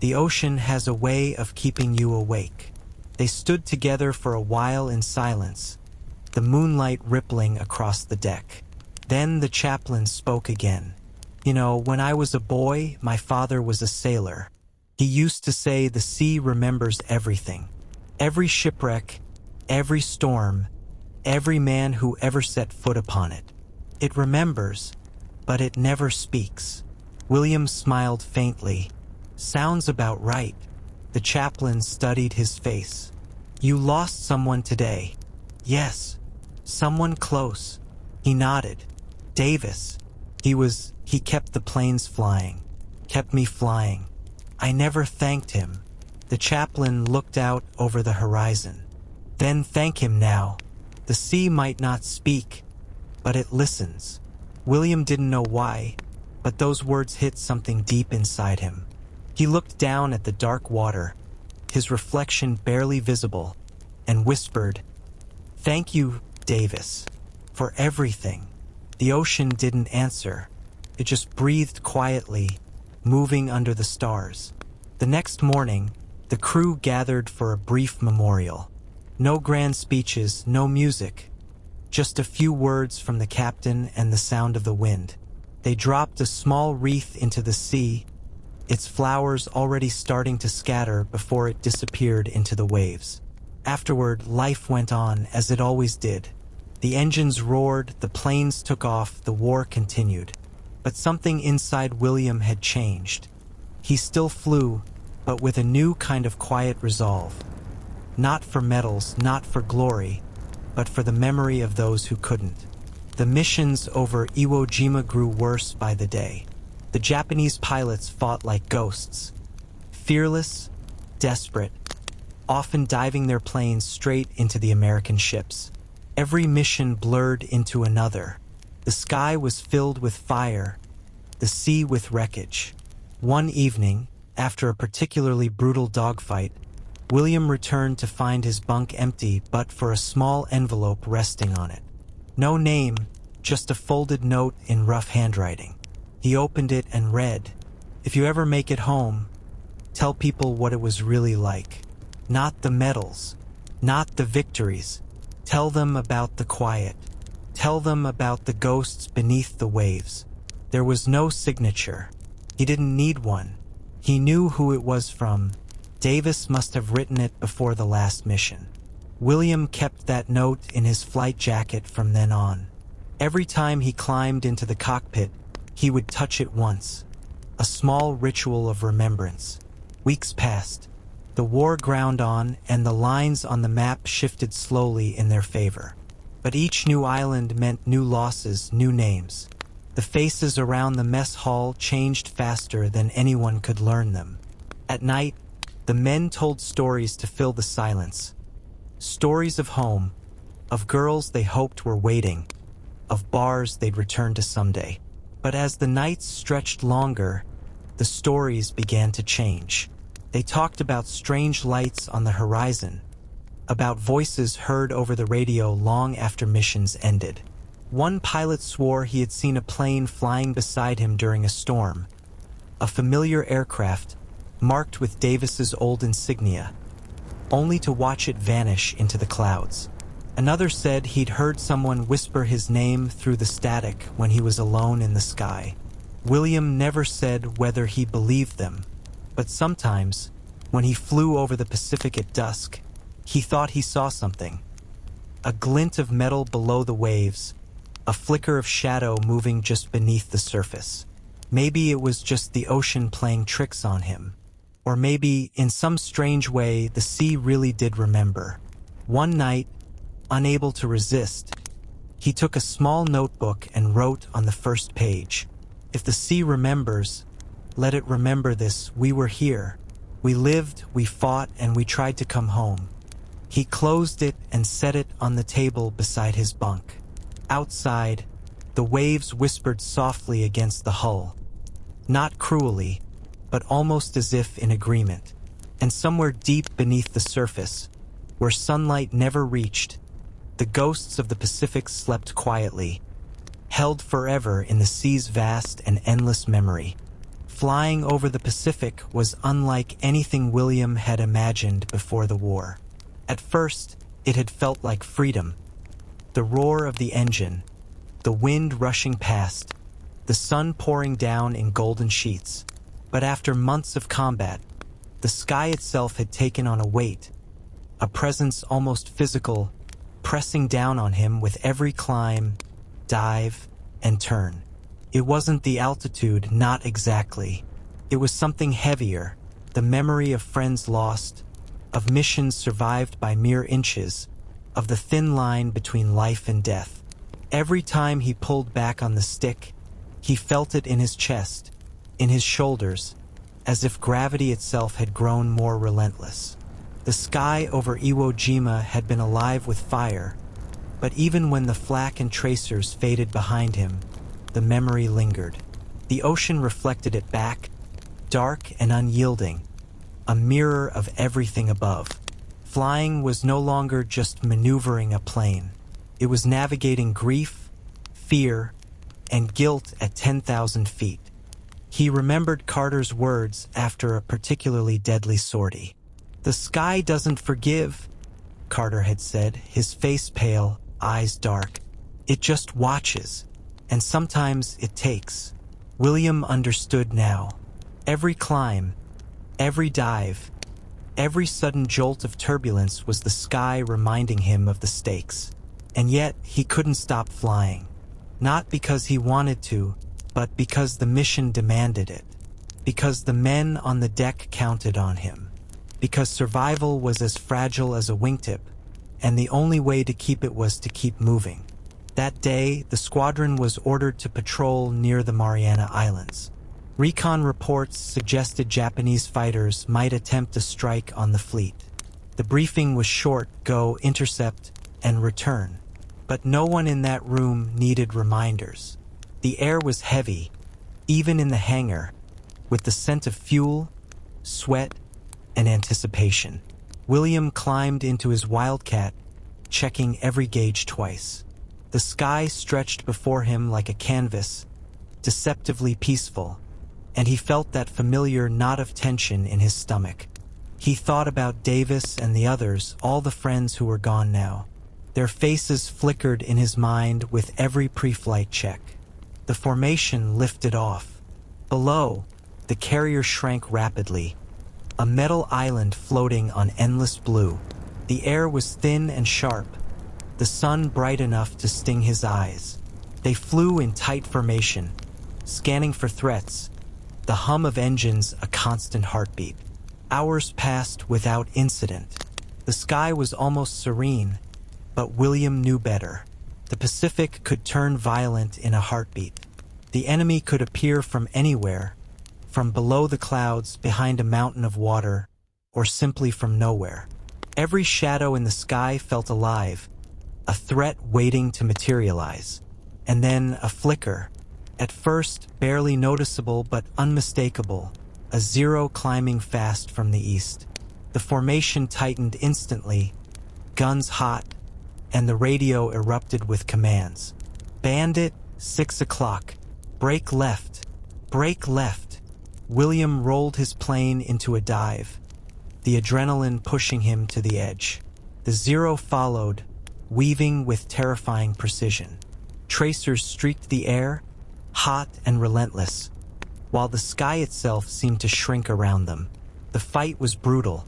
The ocean has a way of keeping you awake." They stood together for a while in silence, the moonlight rippling across the deck. Then the chaplain spoke again. "You know, when I was a boy, my father was a sailor. He used to say the sea remembers everything. Every shipwreck, every storm, every man who ever set foot upon it. It remembers, but it never speaks." William smiled faintly. "Sounds about right." The chaplain studied his face. "You lost someone today." "Yes, someone close." He nodded. "Davis. He kept the planes flying, kept me flying. I never thanked him." The chaplain looked out over the horizon. "Then thank him now. The sea might not speak, but it listens." William didn't know why, but those words hit something deep inside him. He looked down at the dark water, his reflection barely visible, and whispered, "Thank you, Davis, for everything." The ocean didn't answer. It just breathed quietly, moving under the stars. The next morning, the crew gathered for a brief memorial. No grand speeches, no music, just a few words from the captain and the sound of the wind. They dropped a small wreath into the sea, its flowers already starting to scatter before it disappeared into the waves. Afterward, life went on as it always did. The engines roared, the planes took off, the war continued. But something inside William had changed. He still flew, but with a new kind of quiet resolve. Not for medals, not for glory, but for the memory of those who couldn't. The missions over Iwo Jima grew worse by the day. The Japanese pilots fought like ghosts, fearless, desperate, often diving their planes straight into the American ships. Every mission blurred into another. The sky was filled with fire, the sea with wreckage. One evening, after a particularly brutal dogfight, William returned to find his bunk empty but for a small envelope resting on it. No name, just a folded note in rough handwriting. He opened it and read, "If you ever make it home, tell people what it was really like. Not the medals, not the victories. Tell them about the quiet. Tell them about the ghosts beneath the waves." There was no signature. He didn't need one. He knew who it was from. Davis must have written it before the last mission. William kept that note in his flight jacket from then on. Every time he climbed into the cockpit, he would touch it once. A small ritual of remembrance. Weeks passed. The war ground on, and the lines on the map shifted slowly in their favor. But each new island meant new losses, new names. The faces around the mess hall changed faster than anyone could learn them. At night, the men told stories to fill the silence. Stories of home, of girls they hoped were waiting, of bars they'd return to someday. But as the nights stretched longer, the stories began to change. They talked about strange lights on the horizon, about voices heard over the radio long after missions ended. One pilot swore he had seen a plane flying beside him during a storm, a familiar aircraft marked with Davis's old insignia, only to watch it vanish into the clouds. Another said he'd heard someone whisper his name through the static when he was alone in the sky. William never said whether he believed them, but sometimes, when he flew over the Pacific at dusk, he thought he saw something. A glint of metal below the waves, a flicker of shadow moving just beneath the surface. Maybe it was just the ocean playing tricks on him. Or maybe, in some strange way, the sea really did remember. One night, unable to resist, he took a small notebook and wrote on the first page, "If the sea remembers, let it remember this: we were here. We lived, we fought, and we tried to come home." He closed it and set it on the table beside his bunk. Outside, the waves whispered softly against the hull. Not cruelly, but almost as if in agreement. And somewhere deep beneath the surface, where sunlight never reached, the ghosts of the Pacific slept quietly, held forever in the sea's vast and endless memory. Flying over the Pacific was unlike anything William had imagined before the war. At first, it had felt like freedom. The roar of the engine, the wind rushing past, the sun pouring down in golden sheets. But after months of combat, the sky itself had taken on a weight, a presence almost physical, pressing down on him with every climb, dive, and turn. It wasn't the altitude, not exactly. It was something heavier, the memory of friends lost, of missions survived by mere inches, of the thin line between life and death. Every time he pulled back on the stick, he felt it in his chest, in his shoulders, as if gravity itself had grown more relentless. The sky over Iwo Jima had been alive with fire, but even when the flak and tracers faded behind him, the memory lingered. The ocean reflected it back, dark and unyielding, a mirror of everything above. Flying was no longer just maneuvering a plane. It was navigating grief, fear, and guilt at 10,000 feet. He remembered Carter's words after a particularly deadly sortie. "The sky doesn't forgive," Carter had said, his face pale, eyes dark. "It just watches, and sometimes it takes." William understood now. Every climb, every dive, every sudden jolt of turbulence was the sky reminding him of the stakes. And yet, he couldn't stop flying. Not because he wanted to, but because the mission demanded it. Because the men on the deck counted on him. Because survival was as fragile as a wingtip, and the only way to keep it was to keep moving. That day, the squadron was ordered to patrol near the Mariana Islands. Recon reports suggested Japanese fighters might attempt a strike on the fleet. The briefing was short: go, intercept, and return. But no one in that room needed reminders. The air was heavy, even in the hangar, with the scent of fuel, sweat, and anticipation. William climbed into his Wildcat, checking every gauge twice. The sky stretched before him like a canvas, deceptively peaceful, and he felt that familiar knot of tension in his stomach. He thought about Davis and the others, all the friends who were gone now. Their faces flickered in his mind with every pre-flight check. The formation lifted off. Below, the carrier shrank rapidly, a metal island floating on endless blue. The air was thin and sharp, the sun bright enough to sting his eyes. They flew in tight formation, scanning for threats, the hum of engines a constant heartbeat. Hours passed without incident. The sky was almost serene, but William knew better. The Pacific could turn violent in a heartbeat. The enemy could appear from anywhere, from below the clouds, behind a mountain of water, or simply from nowhere. Every shadow in the sky felt alive, a threat waiting to materialize. And then a flicker, at first barely noticeable but unmistakable, a Zero climbing fast from the east. The formation tightened instantly, guns hot, and the radio erupted with commands. Bandit, 6 o'clock. Brake left. Brake left. William rolled his plane into a dive, the adrenaline pushing him to the edge. The Zero followed, weaving with terrifying precision. Tracers streaked the air, hot and relentless, while the sky itself seemed to shrink around them. The fight was brutal,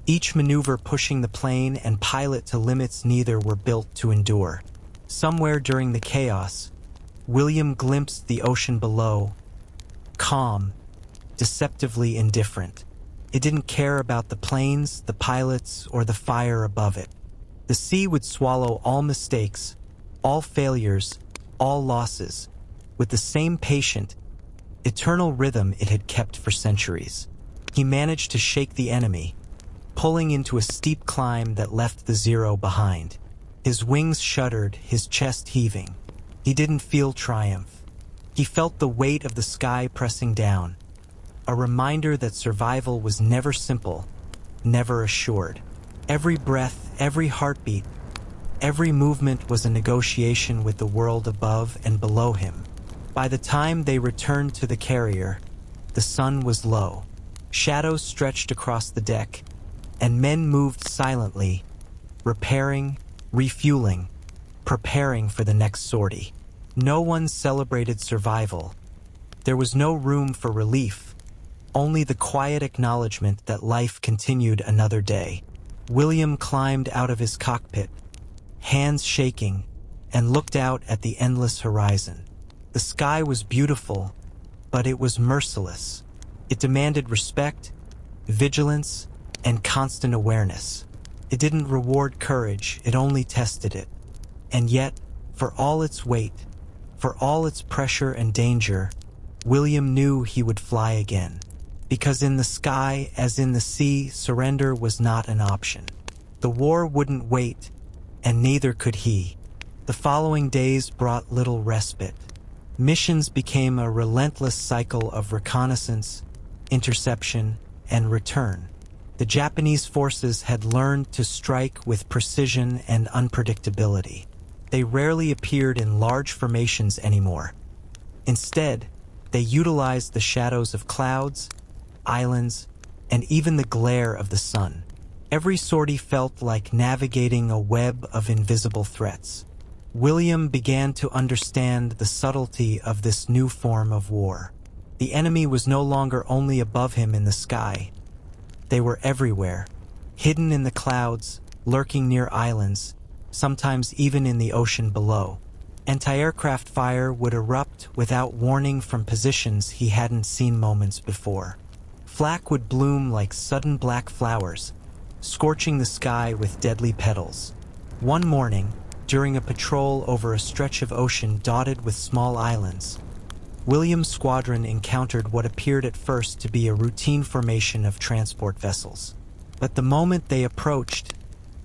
each maneuver pushing the plane and pilot to limits neither were built to endure. Somewhere during the chaos, William glimpsed the ocean below, calm, deceptively indifferent. It didn't care about the planes, the pilots, or the fire above it. The sea would swallow all mistakes, all failures, all losses, with the same patient, eternal rhythm it had kept for centuries. He managed to shake the enemy, pulling into a steep climb that left the Zero behind. His wings shuddered, his chest heaving. He didn't feel triumph. He felt the weight of the sky pressing down, a reminder that survival was never simple, never assured. Every breath, every heartbeat, every movement was a negotiation with the world above and below him. By the time they returned to the carrier, the sun was low. Shadows stretched across the deck, and men moved silently, repairing, refueling, preparing for the next sortie. No one celebrated survival. There was no room for relief, only the quiet acknowledgement that life continued another day. William climbed out of his cockpit, hands shaking, and looked out at the endless horizon. The sky was beautiful, but it was merciless. It demanded respect, vigilance, and constant awareness. It didn't reward courage, it only tested it. And yet, for all its weight, for all its pressure and danger, William knew he would fly again. Because in the sky, as in the sea, surrender was not an option. The war wouldn't wait, and neither could he. The following days brought little respite. Missions became a relentless cycle of reconnaissance, interception, and return. The Japanese forces had learned to strike with precision and unpredictability. They rarely appeared in large formations anymore. Instead, they utilized the shadows of clouds, islands, and even the glare of the sun. Every sortie felt like navigating a web of invisible threats. William began to understand the subtlety of this new form of war. The enemy was no longer only above him in the sky. They were everywhere, hidden in the clouds, lurking near islands, sometimes even in the ocean below. Anti-aircraft fire would erupt without warning from positions he hadn't seen moments before. Flak would bloom like sudden black flowers, scorching the sky with deadly petals. One morning, during a patrol over a stretch of ocean dotted with small islands, William's squadron encountered what appeared at first to be a routine formation of transport vessels. But the moment they approached,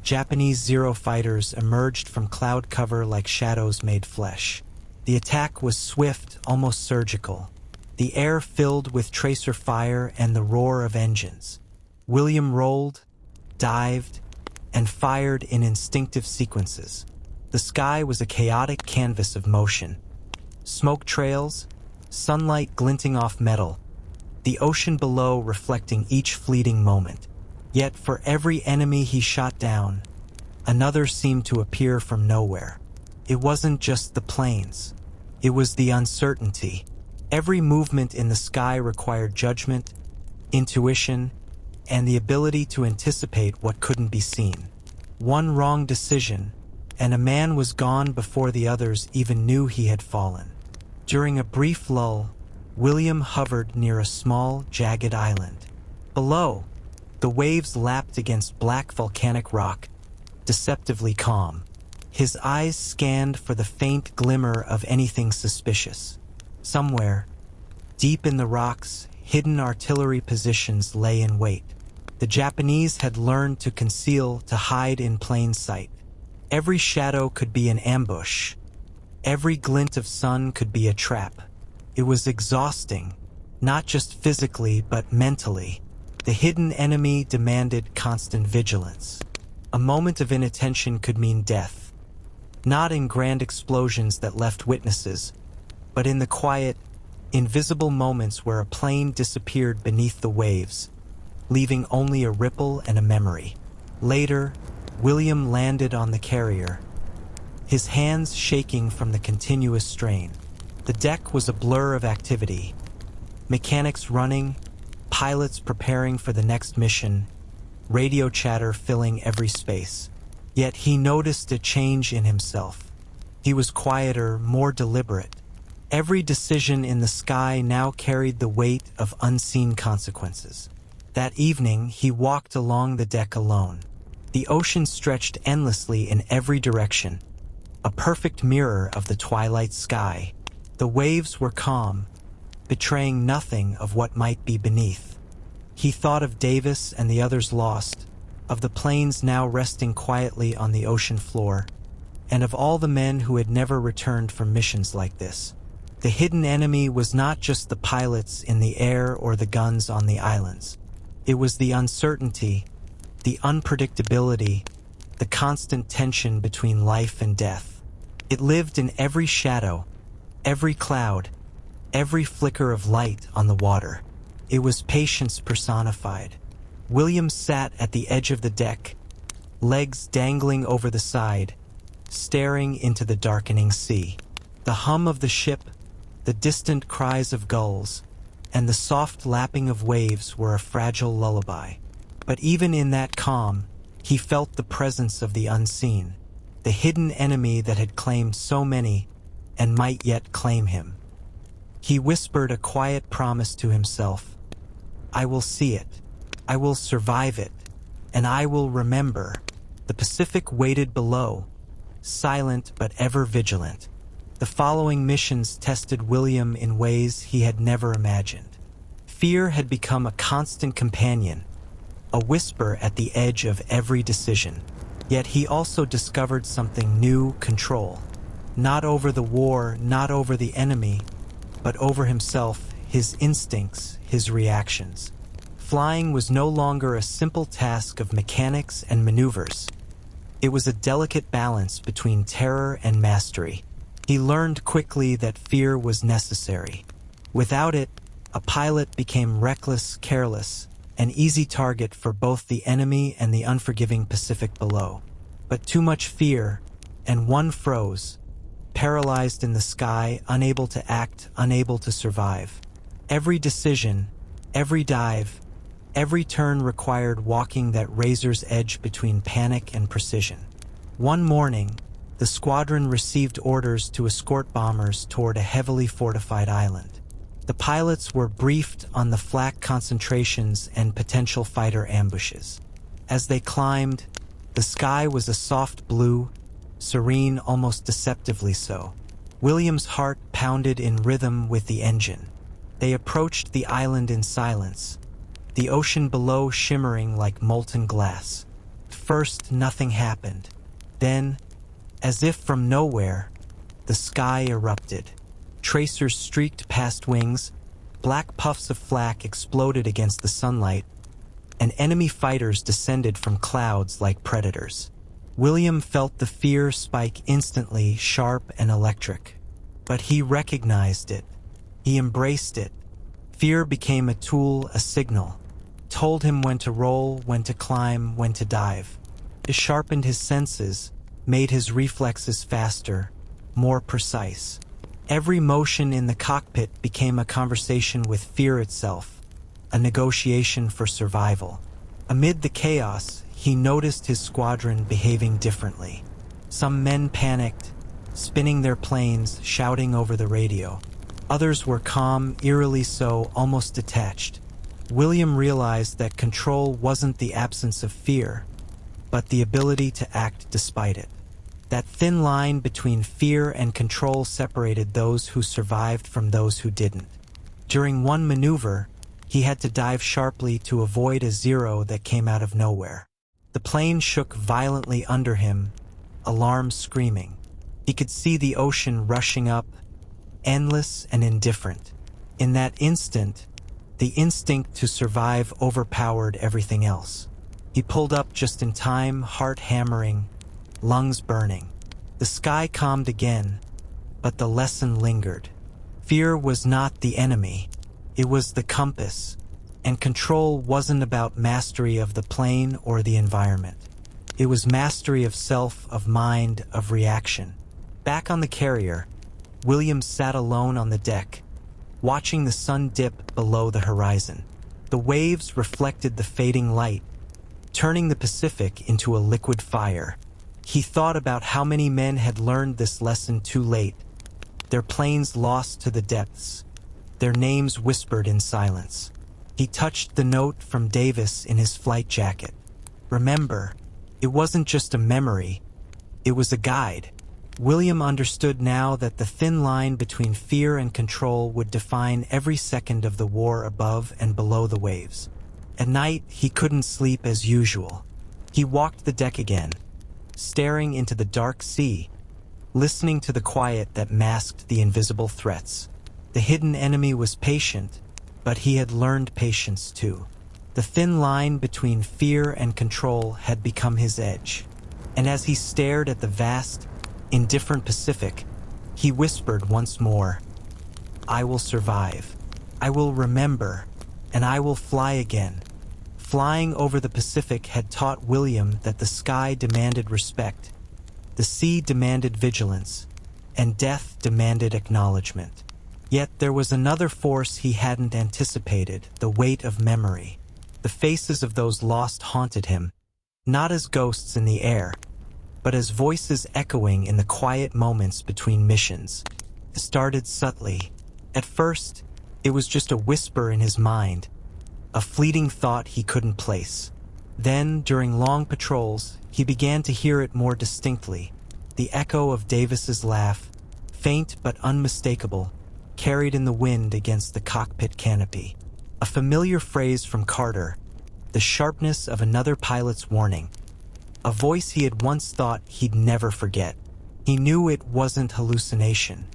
Japanese Zero fighters emerged from cloud cover like shadows made flesh. The attack was swift, almost surgical. The air filled with tracer fire and the roar of engines. William rolled, dived, and fired in instinctive sequences. The sky was a chaotic canvas of motion. Smoke trails, sunlight glinting off metal, the ocean below reflecting each fleeting moment. Yet for every enemy he shot down, another seemed to appear from nowhere. It wasn't just the planes. It was the uncertainty. Every movement in the sky required judgment, intuition, and the ability to anticipate what couldn't be seen. One wrong decision, and a man was gone before the others even knew he had fallen. During a brief lull, William hovered near a small, jagged island. Below, the waves lapped against black volcanic rock, deceptively calm. His eyes scanned for the faint glimmer of anything suspicious. Somewhere, deep in the rocks, hidden artillery positions lay in wait. The Japanese had learned to conceal, to hide in plain sight. Every shadow could be an ambush. Every glint of sun could be a trap. It was exhausting, not just physically but mentally. The hidden enemy demanded constant vigilance. A moment of inattention could mean death. Not in grand explosions that left witnesses, but in the quiet, invisible moments where a plane disappeared beneath the waves, leaving only a ripple and a memory. Later, William landed on the carrier, his hands shaking from the continuous strain. The deck was a blur of activity. Mechanics running, pilots preparing for the next mission, radio chatter filling every space. Yet he noticed a change in himself. He was quieter, more deliberate. Every decision in the sky now carried the weight of unseen consequences. That evening, he walked along the deck alone. The ocean stretched endlessly in every direction, a perfect mirror of the twilight sky. The waves were calm, betraying nothing of what might be beneath. He thought of Davis and the others lost, of the planes now resting quietly on the ocean floor, and of all the men who had never returned from missions like this. The hidden enemy was not just the pilots in the air or the guns on the islands. It was the uncertainty, the unpredictability, the constant tension between life and death. It lived in every shadow, every cloud, every flicker of light on the water. It was patience personified. William sat at the edge of the deck, legs dangling over the side, staring into the darkening sea. The hum of the ship, the distant cries of gulls, and the soft lapping of waves were a fragile lullaby. But even in that calm, he felt the presence of the unseen, the hidden enemy that had claimed so many and might yet claim him. He whispered a quiet promise to himself. I will see it. I will survive it. And I will remember. The Pacific waited below, silent but ever vigilant. The following missions tested William in ways he had never imagined. Fear had become a constant companion, a whisper at the edge of every decision. Yet he also discovered something new: control. Not over the war, not over the enemy, but over himself, his instincts, his reactions. Flying was no longer a simple task of mechanics and maneuvers. It was a delicate balance between terror and mastery. He learned quickly that fear was necessary. Without it, a pilot became reckless, careless, an easy target for both the enemy and the unforgiving Pacific below. But too much fear, and one froze, paralyzed in the sky, unable to act, unable to survive. Every decision, every dive, every turn required walking that razor's edge between panic and precision. One morning, the squadron received orders to escort bombers toward a heavily fortified island. The pilots were briefed on the flak concentrations and potential fighter ambushes. As they climbed, the sky was a soft blue, serene, almost deceptively so. William's heart pounded in rhythm with the engine. They approached the island in silence, the ocean below shimmering like molten glass. first, nothing happened. Then, as if from nowhere, the sky erupted. Tracers streaked past wings, black puffs of flak exploded against the sunlight, and enemy fighters descended from clouds like predators. William felt the fear spike instantly, sharp and electric. But he recognized it. He embraced it. Fear became a tool, a signal. Told him when to roll, when to climb, when to dive. It sharpened his senses, made his reflexes faster, more precise. Every motion in the cockpit became a conversation with fear itself, a negotiation for survival. Amid the chaos, he noticed his squadron behaving differently. Some men panicked, spinning their planes, shouting over the radio. Others were calm, eerily so, almost detached. William realized that control wasn't the absence of fear, but the ability to act despite it. That thin line between fear and control separated those who survived from those who didn't. During one maneuver, he had to dive sharply to avoid a zero that came out of nowhere. The plane shook violently under him, alarms screaming. He could see the ocean rushing up, endless and indifferent. In that instant, the instinct to survive overpowered everything else. He pulled up just in time, heart hammering, lungs burning. The sky calmed again, but the lesson lingered. Fear was not the enemy. It was the compass, and control wasn't about mastery of the plane or the environment. It was mastery of self, of mind, of reaction. Back on the carrier, William sat alone on the deck, watching the sun dip below the horizon. The waves reflected the fading light, turning the Pacific into a liquid fire. He thought about how many men had learned this lesson too late, their planes lost to the depths, their names whispered in silence. He touched the note from Davis in his flight jacket. Remember, it wasn't just a memory, it was a guide. William understood now that the thin line between fear and control would define every second of the war above and below the waves. At night, he couldn't sleep as usual. He walked the deck again, staring into the dark sea, listening to the quiet that masked the invisible threats. The hidden enemy was patient, but he had learned patience too. The thin line between fear and control had become his edge. And as he stared at the vast, indifferent Pacific, he whispered once more, "I will survive. I will remember, and I will fly again." Flying over the Pacific had taught William that the sky demanded respect, the sea demanded vigilance, and death demanded acknowledgement. Yet there was another force he hadn't anticipated, the weight of memory. The faces of those lost haunted him, not as ghosts in the air, but as voices echoing in the quiet moments between missions. It started subtly. At first, it was just a whisper in his mind, a fleeting thought he couldn't place. Then, during long patrols, he began to hear it more distinctly. The echo of Davis's laugh, faint but unmistakable, carried in the wind against the cockpit canopy. A familiar phrase from Carter, the sharpness of another pilot's warning. A voice he had once thought he'd never forget. He knew it wasn't hallucination.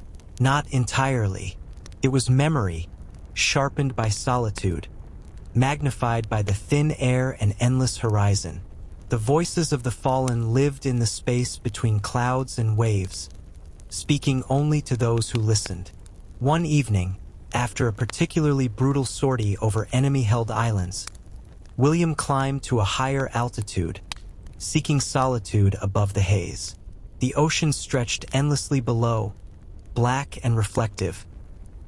Not entirely. It was memory, sharpened by solitude, magnified by the thin air and endless horizon. The voices of the fallen lived in the space between clouds and waves, speaking only to those who listened. One evening, after a particularly brutal sortie over enemy-held islands, William climbed to a higher altitude, seeking solitude above the haze. The ocean stretched endlessly below, black and reflective,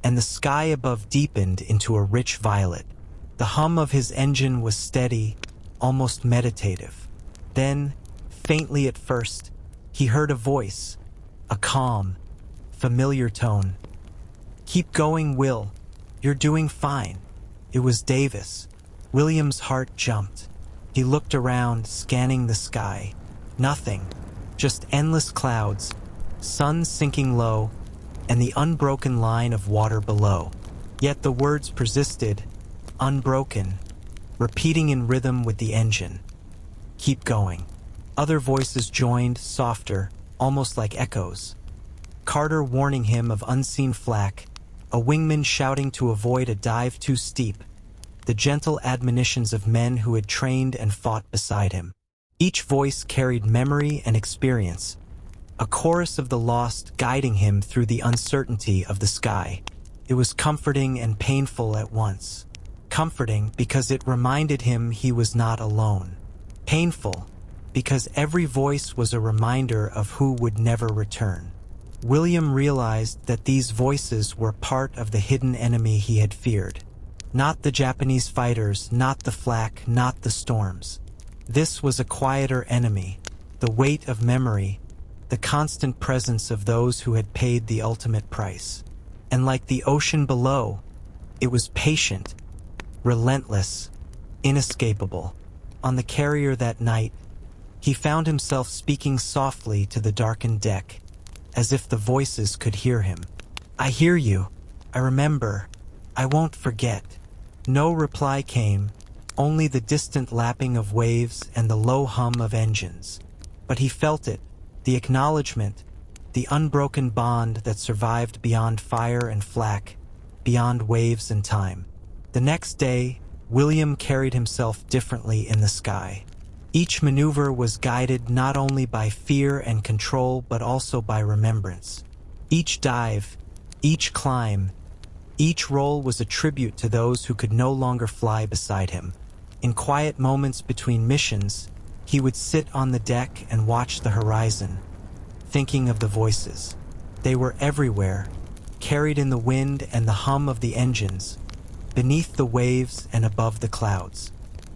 and the sky above deepened into a rich violet. The hum of his engine was steady, almost meditative. Then, faintly at first, he heard a voice, a calm, familiar tone. "Keep going, Will. You're doing fine." It was Davis. William's heart jumped. He looked around, scanning the sky. Nothing, just endless clouds, sun sinking low, and the unbroken line of water below. Yet the words persisted, unbroken, repeating in rhythm with the engine. "Keep going." Other voices joined, softer, almost like echoes. Carter warning him of unseen flak, a wingman shouting to avoid a dive too steep, the gentle admonitions of men who had trained and fought beside him. Each voice carried memory and experience, a chorus of the lost guiding him through the uncertainty of the sky. It was comforting and painful at once. Comforting because it reminded him he was not alone. Painful because every voice was a reminder of who would never return. William realized that these voices were part of the hidden enemy he had feared. Not the Japanese fighters, not the flak, not the storms. This was a quieter enemy, the weight of memory, the constant presence of those who had paid the ultimate price. And like the ocean below, it was patient, relentless, inescapable. On the carrier that night, he found himself speaking softly to the darkened deck, as if the voices could hear him. "I hear you. I remember. I won't forget." No reply came, only the distant lapping of waves and the low hum of engines. But he felt it, the acknowledgement, the unbroken bond that survived beyond fire and flak, beyond waves and time. The next day, William carried himself differently in the sky. Each maneuver was guided not only by fear and control but also by remembrance. Each dive, each climb, each roll was a tribute to those who could no longer fly beside him. In quiet moments between missions, he would sit on the deck and watch the horizon, thinking of the voices. They were everywhere, carried in the wind and the hum of the engines, beneath the waves and above the clouds.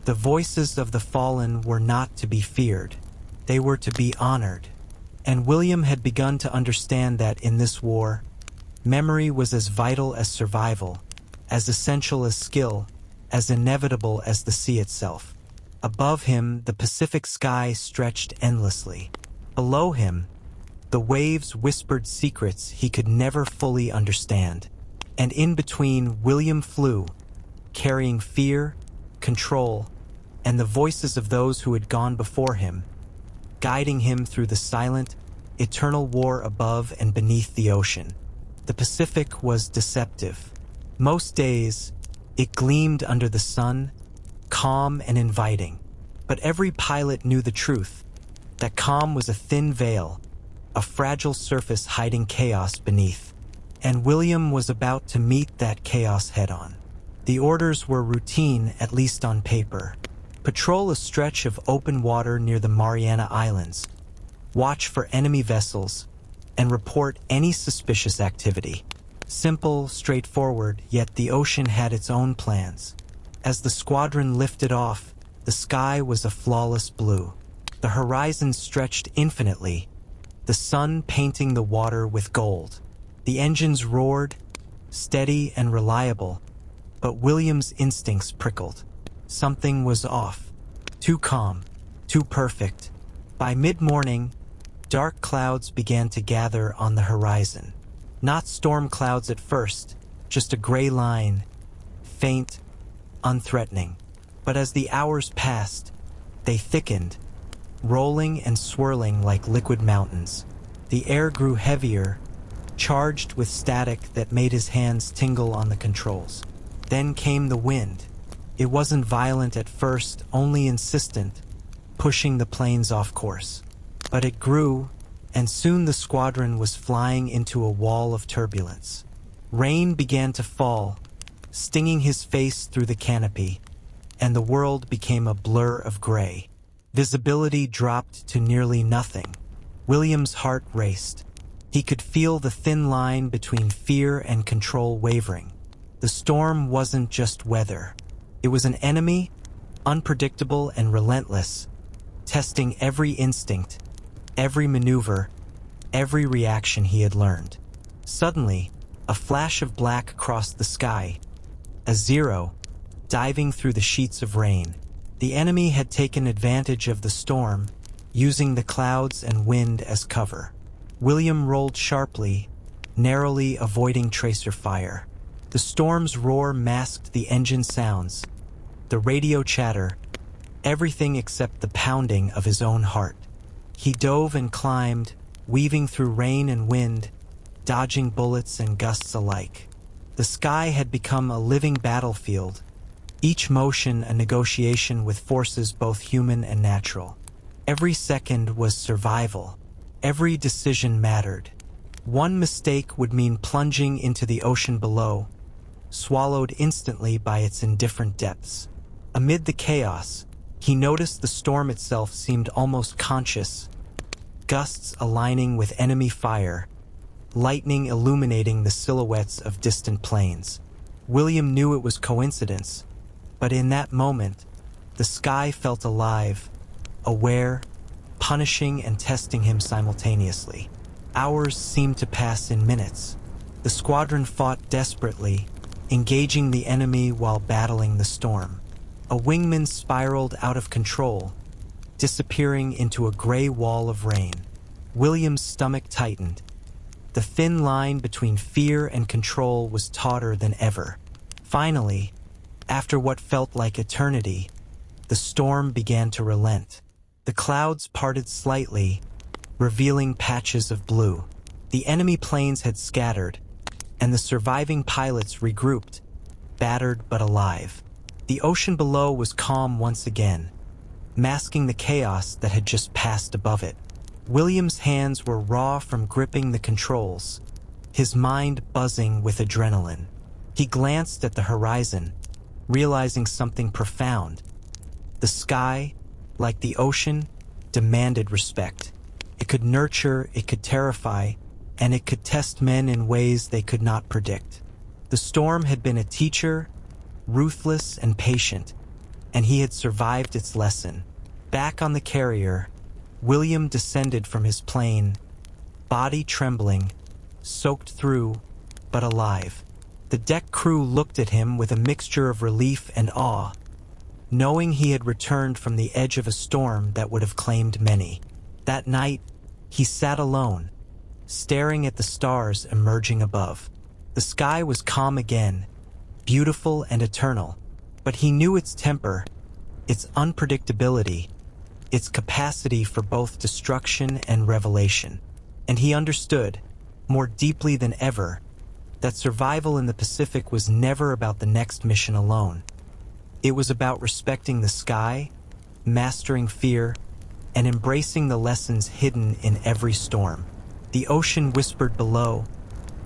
The voices of the fallen were not to be feared. They were to be honored. And William had begun to understand that in this war, memory was as vital as survival, as essential as skill, as inevitable as the sea itself. Above him, the Pacific sky stretched endlessly. Below him, the waves whispered secrets he could never fully understand. And in between, William flew, carrying fear, control, and the voices of those who had gone before him, guiding him through the silent, eternal war above and beneath the ocean. The Pacific was deceptive. Most days, it gleamed under the sun, calm and inviting. But every pilot knew the truth, that calm was a thin veil, a fragile surface hiding chaos beneath. And William was about to meet that chaos head-on. The orders were routine, at least on paper. Patrol a stretch of open water near the Mariana Islands, watch for enemy vessels, and report any suspicious activity. Simple, straightforward, yet the ocean had its own plans. As the squadron lifted off, the sky was a flawless blue. The horizon stretched infinitely, the sun painting the water with gold. The engines roared, steady and reliable, but William's instincts prickled. Something was off. Too calm, too perfect. By mid-morning, dark clouds began to gather on the horizon. Not storm clouds at first, just a gray line, faint, unthreatening. But as the hours passed, they thickened, rolling and swirling like liquid mountains. The air grew heavier, charged with static that made his hands tingle on the controls. Then came the wind. It wasn't violent at first, only insistent, pushing the planes off course. But it grew, and soon the squadron was flying into a wall of turbulence. Rain began to fall, stinging his face through the canopy, and the world became a blur of gray. Visibility dropped to nearly nothing. William's heart raced. He could feel the thin line between fear and control wavering. The storm wasn't just weather. It was an enemy, unpredictable and relentless, testing every instinct, every maneuver, every reaction he had learned. Suddenly, a flash of black crossed the sky, a Zero, diving through the sheets of rain. The enemy had taken advantage of the storm, using the clouds and wind as cover. William rolled sharply, narrowly avoiding tracer fire. The storm's roar masked the engine sounds, the radio chatter, everything except the pounding of his own heart. He dove and climbed, weaving through rain and wind, dodging bullets and gusts alike. The sky had become a living battlefield, each motion a negotiation with forces both human and natural. Every second was survival. Every decision mattered. One mistake would mean plunging into the ocean below, swallowed instantly by its indifferent depths. Amid the chaos, he noticed the storm itself seemed almost conscious, gusts aligning with enemy fire, lightning illuminating the silhouettes of distant planes. William knew it was coincidence, but in that moment, the sky felt alive, aware, punishing and testing him simultaneously. Hours seemed to pass in minutes. The squadron fought desperately, engaging the enemy while battling the storm. A wingman spiraled out of control, disappearing into a gray wall of rain. William's stomach tightened. The thin line between fear and control was tauter than ever. Finally, after what felt like eternity, the storm began to relent. The clouds parted slightly, revealing patches of blue. The enemy planes had scattered, and the surviving pilots regrouped, battered but alive. The ocean below was calm once again, masking the chaos that had just passed above it. William's hands were raw from gripping the controls, his mind buzzing with adrenaline. He glanced at the horizon, realizing something profound. The sky, like the ocean, demanded respect. It could nurture, it could terrify, and it could test men in ways they could not predict. The storm had been a teacher, ruthless and patient, and he had survived its lesson. Back on the carrier, William descended from his plane, body trembling, soaked through, but alive. The deck crew looked at him with a mixture of relief and awe, knowing he had returned from the edge of a storm that would have claimed many. That night, he sat alone, staring at the stars emerging above. The sky was calm again, beautiful and eternal, but he knew its temper, its unpredictability, its capacity for both destruction and revelation. And he understood, more deeply than ever, that survival in the Pacific was never about the next mission alone. It was about respecting the sky, mastering fear, and embracing the lessons hidden in every storm. The ocean whispered below,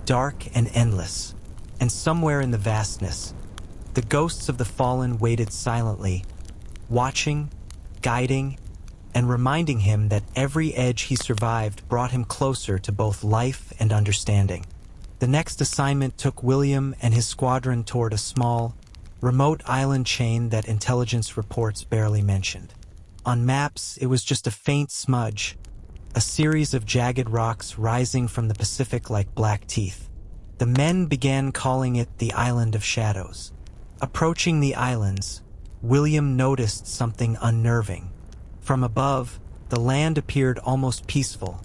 dark and endless, and somewhere in the vastness, the ghosts of the fallen waited silently, watching, guiding, and reminding him that every edge he survived brought him closer to both life and understanding. The next assignment took William and his squadron toward a small, remote island chain that intelligence reports barely mentioned. On maps, it was just a faint smudge, a series of jagged rocks rising from the Pacific like black teeth. The men began calling it the Island of Shadows. Approaching the islands, William noticed something unnerving. From above, the land appeared almost peaceful.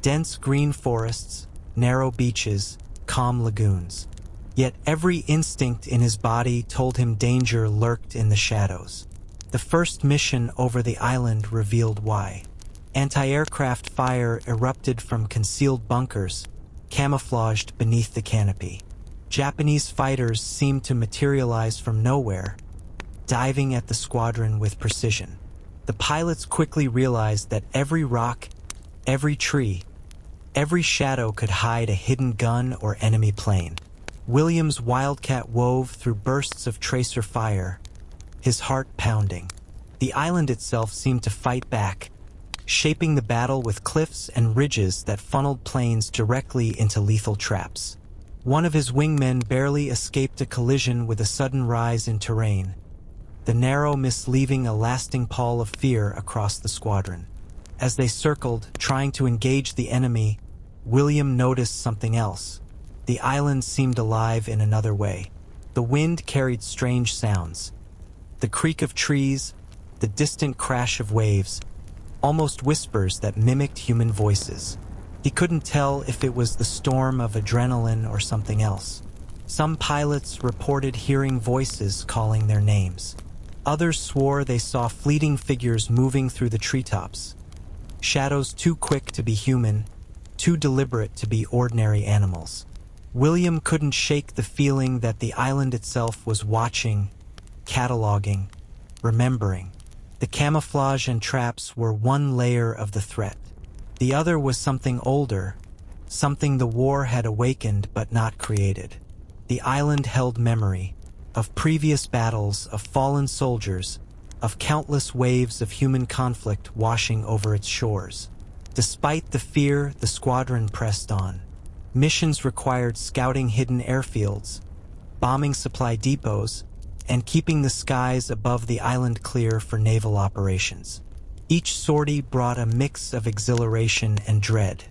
Dense green forests, narrow beaches, calm lagoons. Yet every instinct in his body told him danger lurked in the shadows. The first mission over the island revealed why. Anti-aircraft fire erupted from concealed bunkers, camouflaged beneath the canopy. Japanese fighters seemed to materialize from nowhere, diving at the squadron with precision. The pilots quickly realized that every rock, every tree, every shadow could hide a hidden gun or enemy plane. William's Wildcat wove through bursts of tracer fire, his heart pounding. The island itself seemed to fight back, shaping the battle with cliffs and ridges that funneled planes directly into lethal traps. One of his wingmen barely escaped a collision with a sudden rise in terrain, the narrow miss leaving a lasting pall of fear across the squadron. As they circled, trying to engage the enemy, William noticed something else. The island seemed alive in another way. The wind carried strange sounds. The creak of trees, the distant crash of waves, almost whispers that mimicked human voices. He couldn't tell if it was the storm of adrenaline or something else. Some pilots reported hearing voices calling their names. Others swore they saw fleeting figures moving through the treetops. shadows too quick to be human, too deliberate to be ordinary animals. William couldn't shake the feeling that the island itself was watching, cataloging, remembering. The camouflage and traps were one layer of the threat. The other was something older, something the war had awakened but not created. The island held memory of previous battles, of fallen soldiers, of countless waves of human conflict washing over its shores. Despite the fear, the squadron pressed on. Missions required scouting hidden airfields, bombing supply depots, and keeping the skies above the island clear for naval operations. Each sortie brought a mix of exhilaration and dread.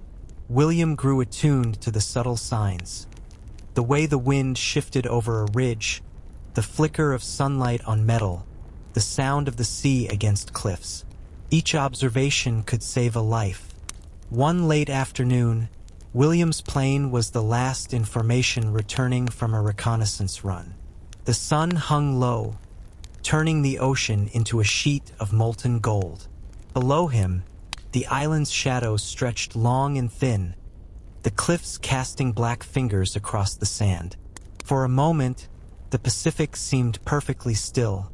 William grew attuned to the subtle signs. The way the wind shifted over a ridge, the flicker of sunlight on metal, the sound of the sea against cliffs. Each observation could save a life. One late afternoon, William's plane was the last in formation returning from a reconnaissance run. The sun hung low, turning the ocean into a sheet of molten gold. Below him, the island's shadows stretched long and thin, the cliffs casting black fingers across the sand. For a moment, the Pacific seemed perfectly still,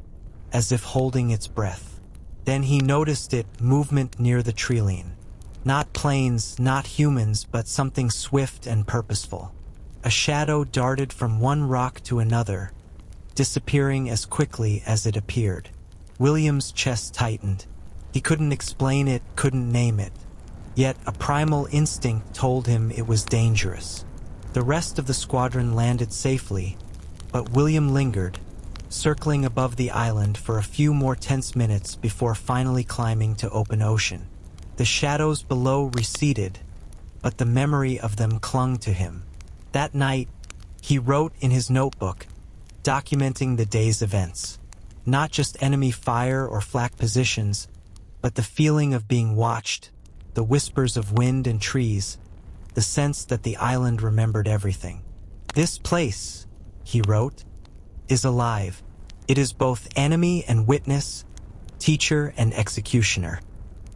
as if holding its breath. Then he noticed movement near the treeline. Not planes, not humans, but something swift and purposeful. A shadow darted from one rock to another, disappearing as quickly as it appeared. William's chest tightened. He couldn't explain it, couldn't name it. Yet a primal instinct told him it was dangerous. The rest of the squadron landed safely, but William lingered, circling above the island for a few more tense minutes before finally climbing to open ocean. The shadows below receded, but the memory of them clung to him. That night, he wrote in his notebook, documenting the day's events. Not just enemy fire or flak positions, but the feeling of being watched, the whispers of wind and trees, the sense that the island remembered everything. "This place," he wrote, "is alive. It is both enemy and witness, teacher and executioner."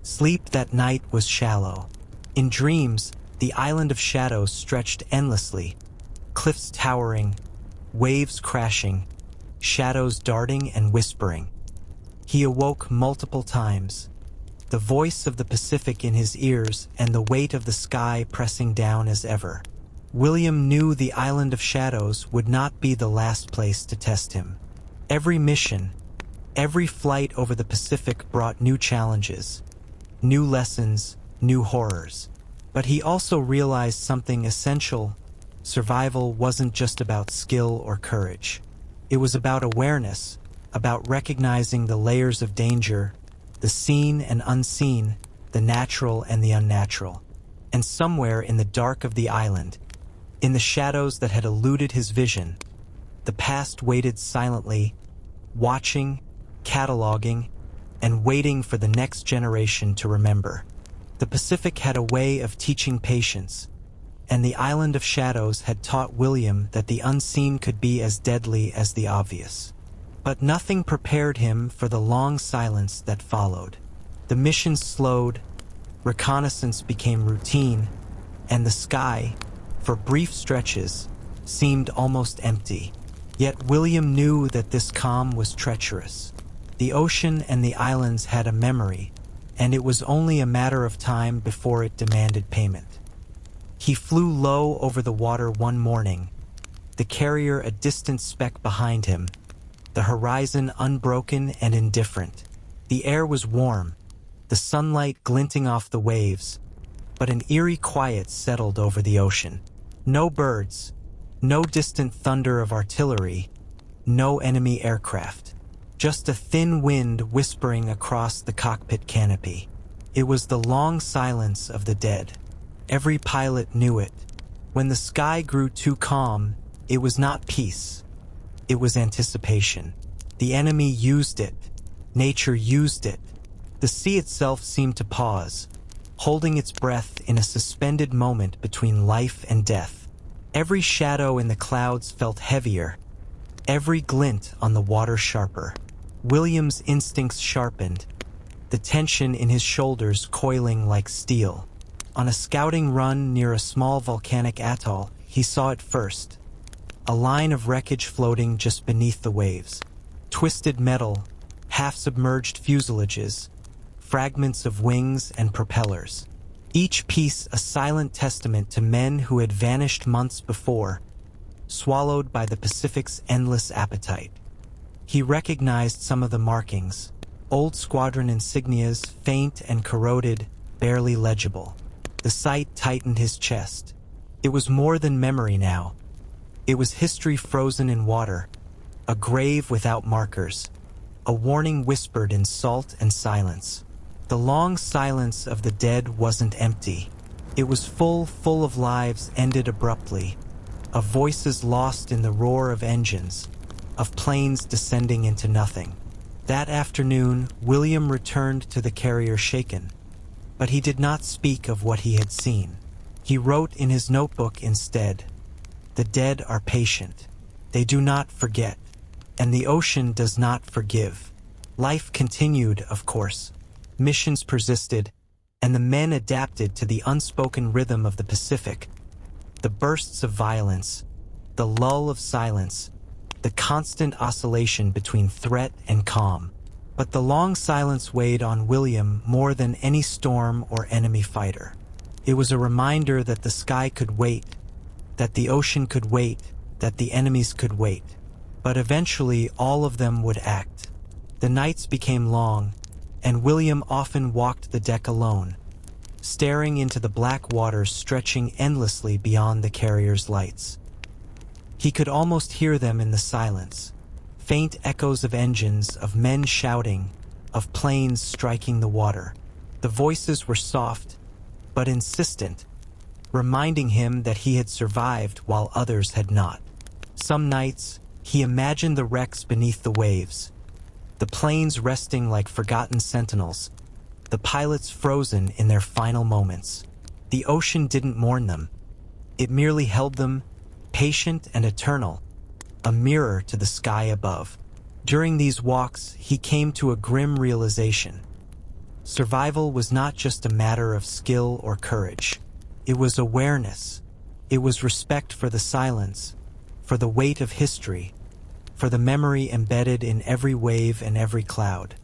Sleep that night was shallow. In dreams, the island of shadows stretched endlessly, cliffs towering, waves crashing, shadows darting and whispering. He awoke multiple times, the voice of the Pacific in his ears and the weight of the sky pressing down as ever. William knew the island of shadows would not be the last place to test him. Every mission, every flight over the Pacific brought new challenges, new lessons, new horrors. But he also realized something essential. Survival wasn't just about skill or courage. It was about awareness, about recognizing the layers of danger, the seen and unseen, the natural and the unnatural. And somewhere in the dark of the island, in the shadows that had eluded his vision, the past waited silently, watching, cataloging, and waiting for the next generation to remember. The Pacific had a way of teaching patience, and the island of shadows had taught William that the unseen could be as deadly as the obvious. But nothing prepared him for the long silence that followed. The mission slowed, reconnaissance became routine, and the sky, for brief stretches, seemed almost empty. Yet William knew that this calm was treacherous. The ocean and the islands had a memory, and it was only a matter of time before it demanded payment. He flew low over the water one morning, the carrier a distant speck behind him, the horizon unbroken and indifferent. The air was warm, the sunlight glinting off the waves, but an eerie quiet settled over the ocean. No birds, no distant thunder of artillery, no enemy aircraft. Just a thin wind whispering across the cockpit canopy. It was the long silence of the dead. Every pilot knew it. When the sky grew too calm, it was not peace. It was anticipation. The enemy used it. Nature used it. The sea itself seemed to pause, holding its breath in a suspended moment between life and death. Every shadow in the clouds felt heavier, every glint on the water sharper. William's instincts sharpened. the tension in his shoulders coiling like steel. On a scouting run near a small volcanic atoll, he saw it first. A line of wreckage floating just beneath the waves. Twisted metal, half-submerged fuselages, fragments of wings and propellers. Each piece a silent testament to men who had vanished months before, swallowed by the Pacific's endless appetite. He recognized some of the markings, old squadron insignias, faint and corroded, barely legible. The sight tightened his chest. It was more than memory now. It was history frozen in water, a grave without markers, a warning whispered in salt and silence. The long silence of the dead wasn't empty. It was full of lives ended abruptly, of voices lost in the roar of engines, of planes descending into nothing. That afternoon, William returned to the carrier shaken, but he did not speak of what he had seen. He wrote in his notebook instead, "The dead are patient. They do not forget, and the ocean does not forgive." Life continued, of course. Missions persisted, and the men adapted to the unspoken rhythm of the Pacific. The bursts of violence, the lull of silence, the constant oscillation between threat and calm. But the long silence weighed on William more than any storm or enemy fighter. It was a reminder that the sky could wait, that the ocean could wait, that the enemies could wait. But eventually all of them would act. The nights became long, and William often walked the deck alone, staring into the black waters stretching endlessly beyond the carrier's lights. He could almost hear them in the silence, faint echoes of engines, of men shouting, of planes striking the water. The voices were soft, but insistent, reminding him that he had survived while others had not. Some nights, he imagined the wrecks beneath the waves, the planes resting like forgotten sentinels, the pilots frozen in their final moments. The ocean didn't mourn them. It merely held them, patient and eternal, a mirror to the sky above. During these walks, he came to a grim realization. Survival was not just a matter of skill or courage. It was awareness. It was respect for the silence, for the weight of history, for the memory embedded in every wave and every cloud.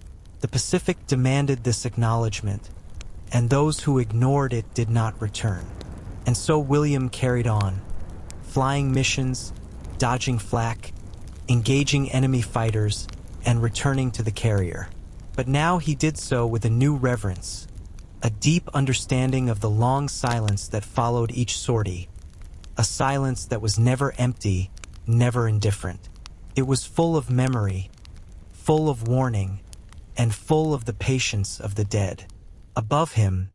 The Pacific demanded this acknowledgement, and those who ignored it did not return. And so William carried on, flying missions, dodging flak, engaging enemy fighters, and returning to the carrier. But now he did so with a new reverence, a deep understanding of the long silence that followed each sortie, a silence that was never empty, never indifferent. It was full of memory, full of warning, and full of the patience of the dead. Above him,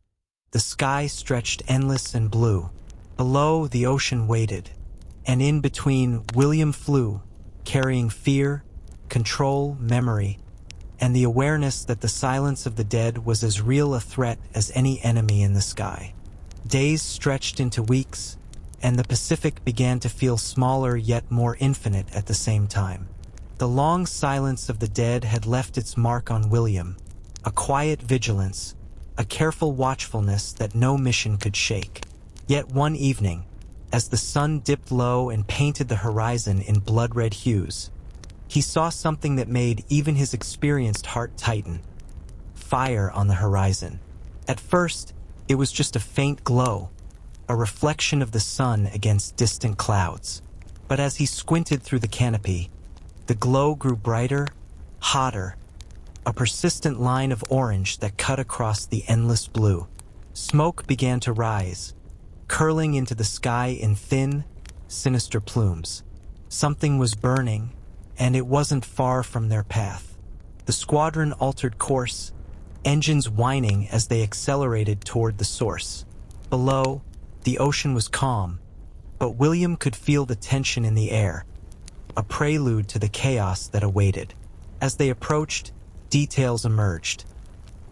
the sky stretched endless and blue. Below, the ocean waited. And in between, William flew, carrying fear, control, memory, and the awareness that the silence of the dead was as real a threat as any enemy in the sky. Days stretched into weeks, and the Pacific began to feel smaller yet more infinite at the same time. The long silence of the dead had left its mark on William, a quiet vigilance, a careful watchfulness that no mission could shake. Yet one evening, as the sun dipped low and painted the horizon in blood-red hues, he saw something that made even his experienced heart tighten. Fire on the horizon. At first, it was just a faint glow, a reflection of the sun against distant clouds. But as he squinted through the canopy, the glow grew brighter, hotter, a persistent line of orange that cut across the endless blue. Smoke began to rise, curling into the sky in thin, sinister plumes. Something was burning, and it wasn't far from their path. The squadron altered course, engines whining as they accelerated toward the source. Below, the ocean was calm, but William could feel the tension in the air, a prelude to the chaos that awaited. As they approached, details emerged.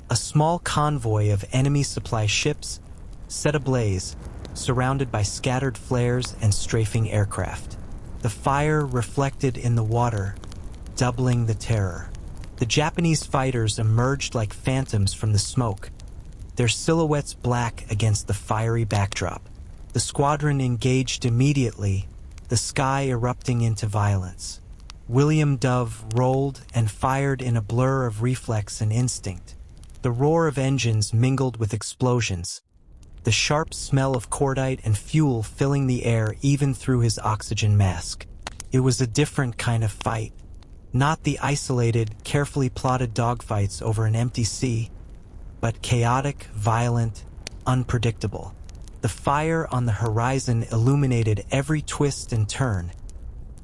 A small convoy of enemy supply ships set ablaze, surrounded by scattered flares and strafing aircraft. The fire reflected in the water, doubling the terror. The Japanese fighters emerged like phantoms from the smoke, their silhouettes black against the fiery backdrop. The squadron engaged immediately, the sky erupting into violence. William Dove rolled and fired in a blur of reflex and instinct. The roar of engines mingled with explosions, the sharp smell of cordite and fuel filling the air even through his oxygen mask. It was a different kind of fight. Not the isolated, carefully plotted dogfights over an empty sea, but chaotic, violent, unpredictable. The fire on the horizon illuminated every twist and turn,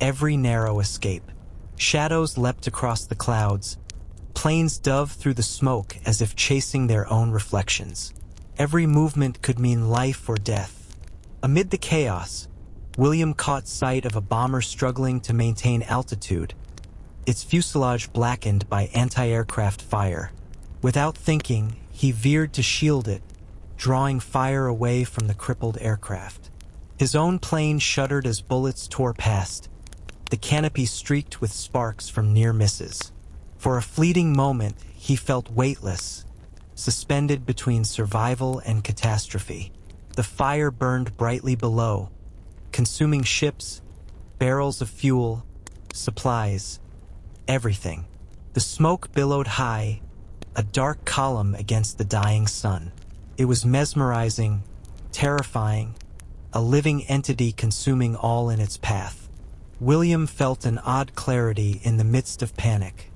every narrow escape. Shadows leapt across the clouds, planes dove through the smoke as if chasing their own reflections. Every movement could mean life or death. Amid the chaos, William caught sight of a bomber struggling to maintain altitude, its fuselage blackened by anti-aircraft fire. Without thinking, he veered to shield it, drawing fire away from the crippled aircraft. His own plane shuddered as bullets tore past, the canopy streaked with sparks from near misses. For a fleeting moment, he felt weightless, suspended between survival and catastrophe. The fire burned brightly below, consuming ships, barrels of fuel, supplies, everything. The smoke billowed high, a dark column against the dying sun. It was mesmerizing, terrifying, a living entity consuming all in its path. William felt an odd clarity in the midst of panic.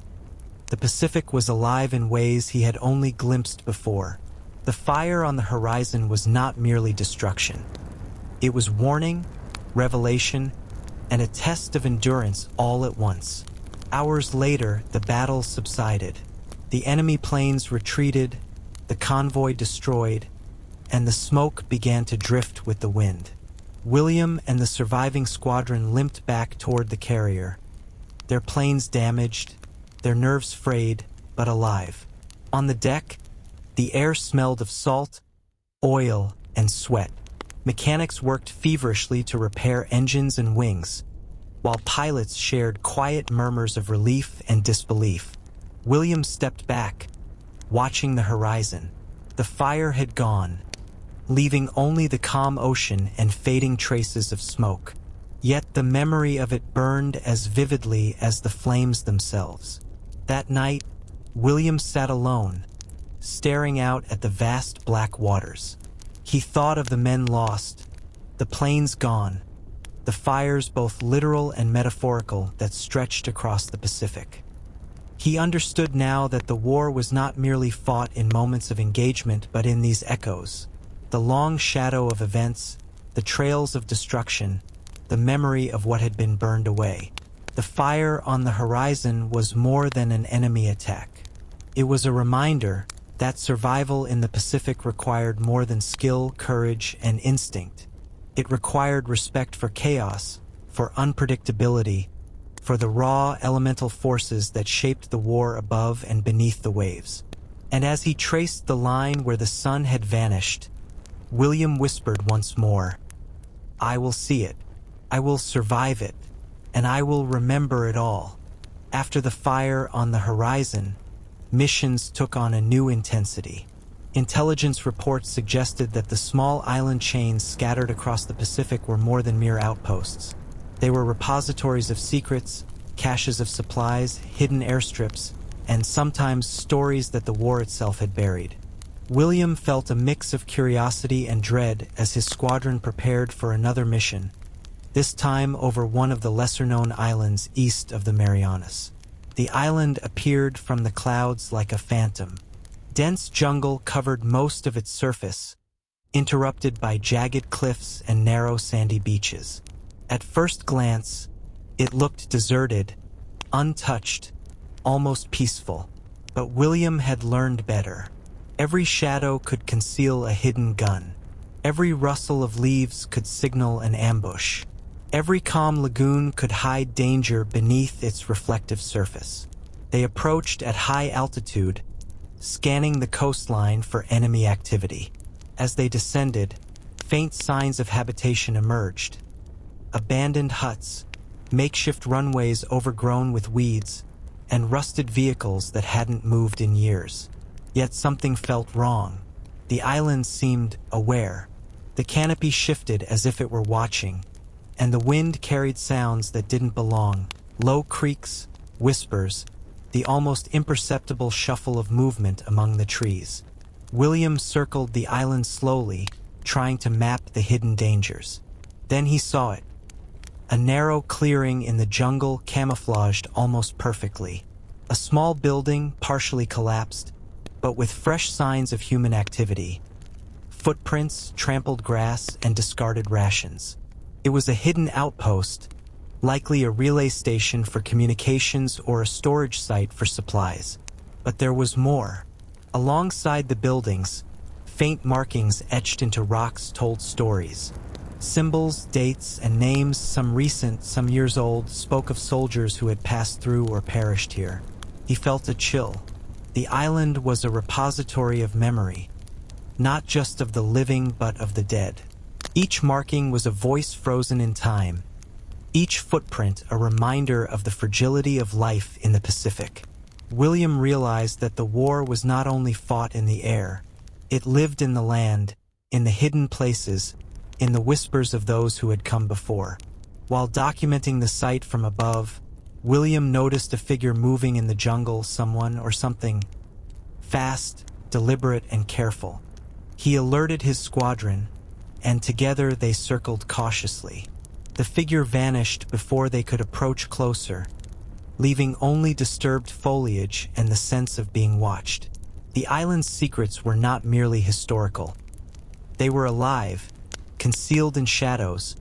The Pacific was alive in ways he had only glimpsed before. The fire on the horizon was not merely destruction. It was warning, revelation, and a test of endurance all at once. Hours later, the battle subsided. The enemy planes retreated, the convoy destroyed, and the smoke began to drift with the wind. William and the surviving squadron limped back toward the carrier, their planes damaged, their nerves frayed, but alive. On the deck, the air smelled of salt, oil, and sweat. Mechanics worked feverishly to repair engines and wings, while pilots shared quiet murmurs of relief and disbelief. William stepped back, watching the horizon. The fire had gone, leaving only the calm ocean and fading traces of smoke. Yet the memory of it burned as vividly as the flames themselves. That night, William sat alone, staring out at the vast black waters. He thought of the men lost, the planes gone, the fires both literal and metaphorical that stretched across the Pacific. He understood now that the war was not merely fought in moments of engagement, but in these echoes, the long shadow of events, the trails of destruction, the memory of what had been burned away. The fire on the horizon was more than an enemy attack. It was a reminder that survival in the Pacific required more than skill, courage, and instinct. It required respect for chaos, for unpredictability, for the raw elemental forces that shaped the war above and beneath the waves. And as he traced the line where the sun had vanished, William whispered once more, "I will see it, I will survive it, and I will remember it all." After the fire on the horizon, missions took on a new intensity. Intelligence reports suggested that the small island chains scattered across the Pacific were more than mere outposts. They were repositories of secrets, caches of supplies, hidden airstrips, and sometimes stories that the war itself had buried. William felt a mix of curiosity and dread as his squadron prepared for another mission, this time over one of the lesser-known islands east of the Marianas. The island appeared from the clouds like a phantom. Dense jungle covered most of its surface, interrupted by jagged cliffs and narrow sandy beaches. At first glance, it looked deserted, untouched, almost peaceful. But William had learned better. Every shadow could conceal a hidden gun. Every rustle of leaves could signal an ambush. Every calm lagoon could hide danger beneath its reflective surface. They approached at high altitude, scanning the coastline for enemy activity. As they descended, faint signs of habitation emerged. Abandoned huts, makeshift runways overgrown with weeds, and rusted vehicles that hadn't moved in years. Yet something felt wrong. The island seemed aware. The canopy shifted as if it were watching, and the wind carried sounds that didn't belong. Low creaks, whispers, the almost imperceptible shuffle of movement among the trees. William circled the island slowly, trying to map the hidden dangers. Then he saw it. A narrow clearing in the jungle camouflaged almost perfectly. A small building, partially collapsed, but with fresh signs of human activity. Footprints, trampled grass, and discarded rations. It was a hidden outpost, likely a relay station for communications or a storage site for supplies. But there was more. Alongside the buildings, faint markings etched into rocks told stories. Symbols, dates, and names, some recent, some years old, spoke of soldiers who had passed through or perished here. He felt a chill. The island was a repository of memory, not just of the living but of the dead. Each marking was a voice frozen in time, each footprint a reminder of the fragility of life in the Pacific. William realized that the war was not only fought in the air, it lived in the land, in the hidden places, in the whispers of those who had come before. While documenting the site from above, William noticed a figure moving in the jungle, someone or something. Fast, deliberate, and careful. He alerted his squadron, and together they circled cautiously. The figure vanished before they could approach closer, leaving only disturbed foliage and the sense of being watched. The island's secrets were not merely historical. They were alive, concealed in shadows,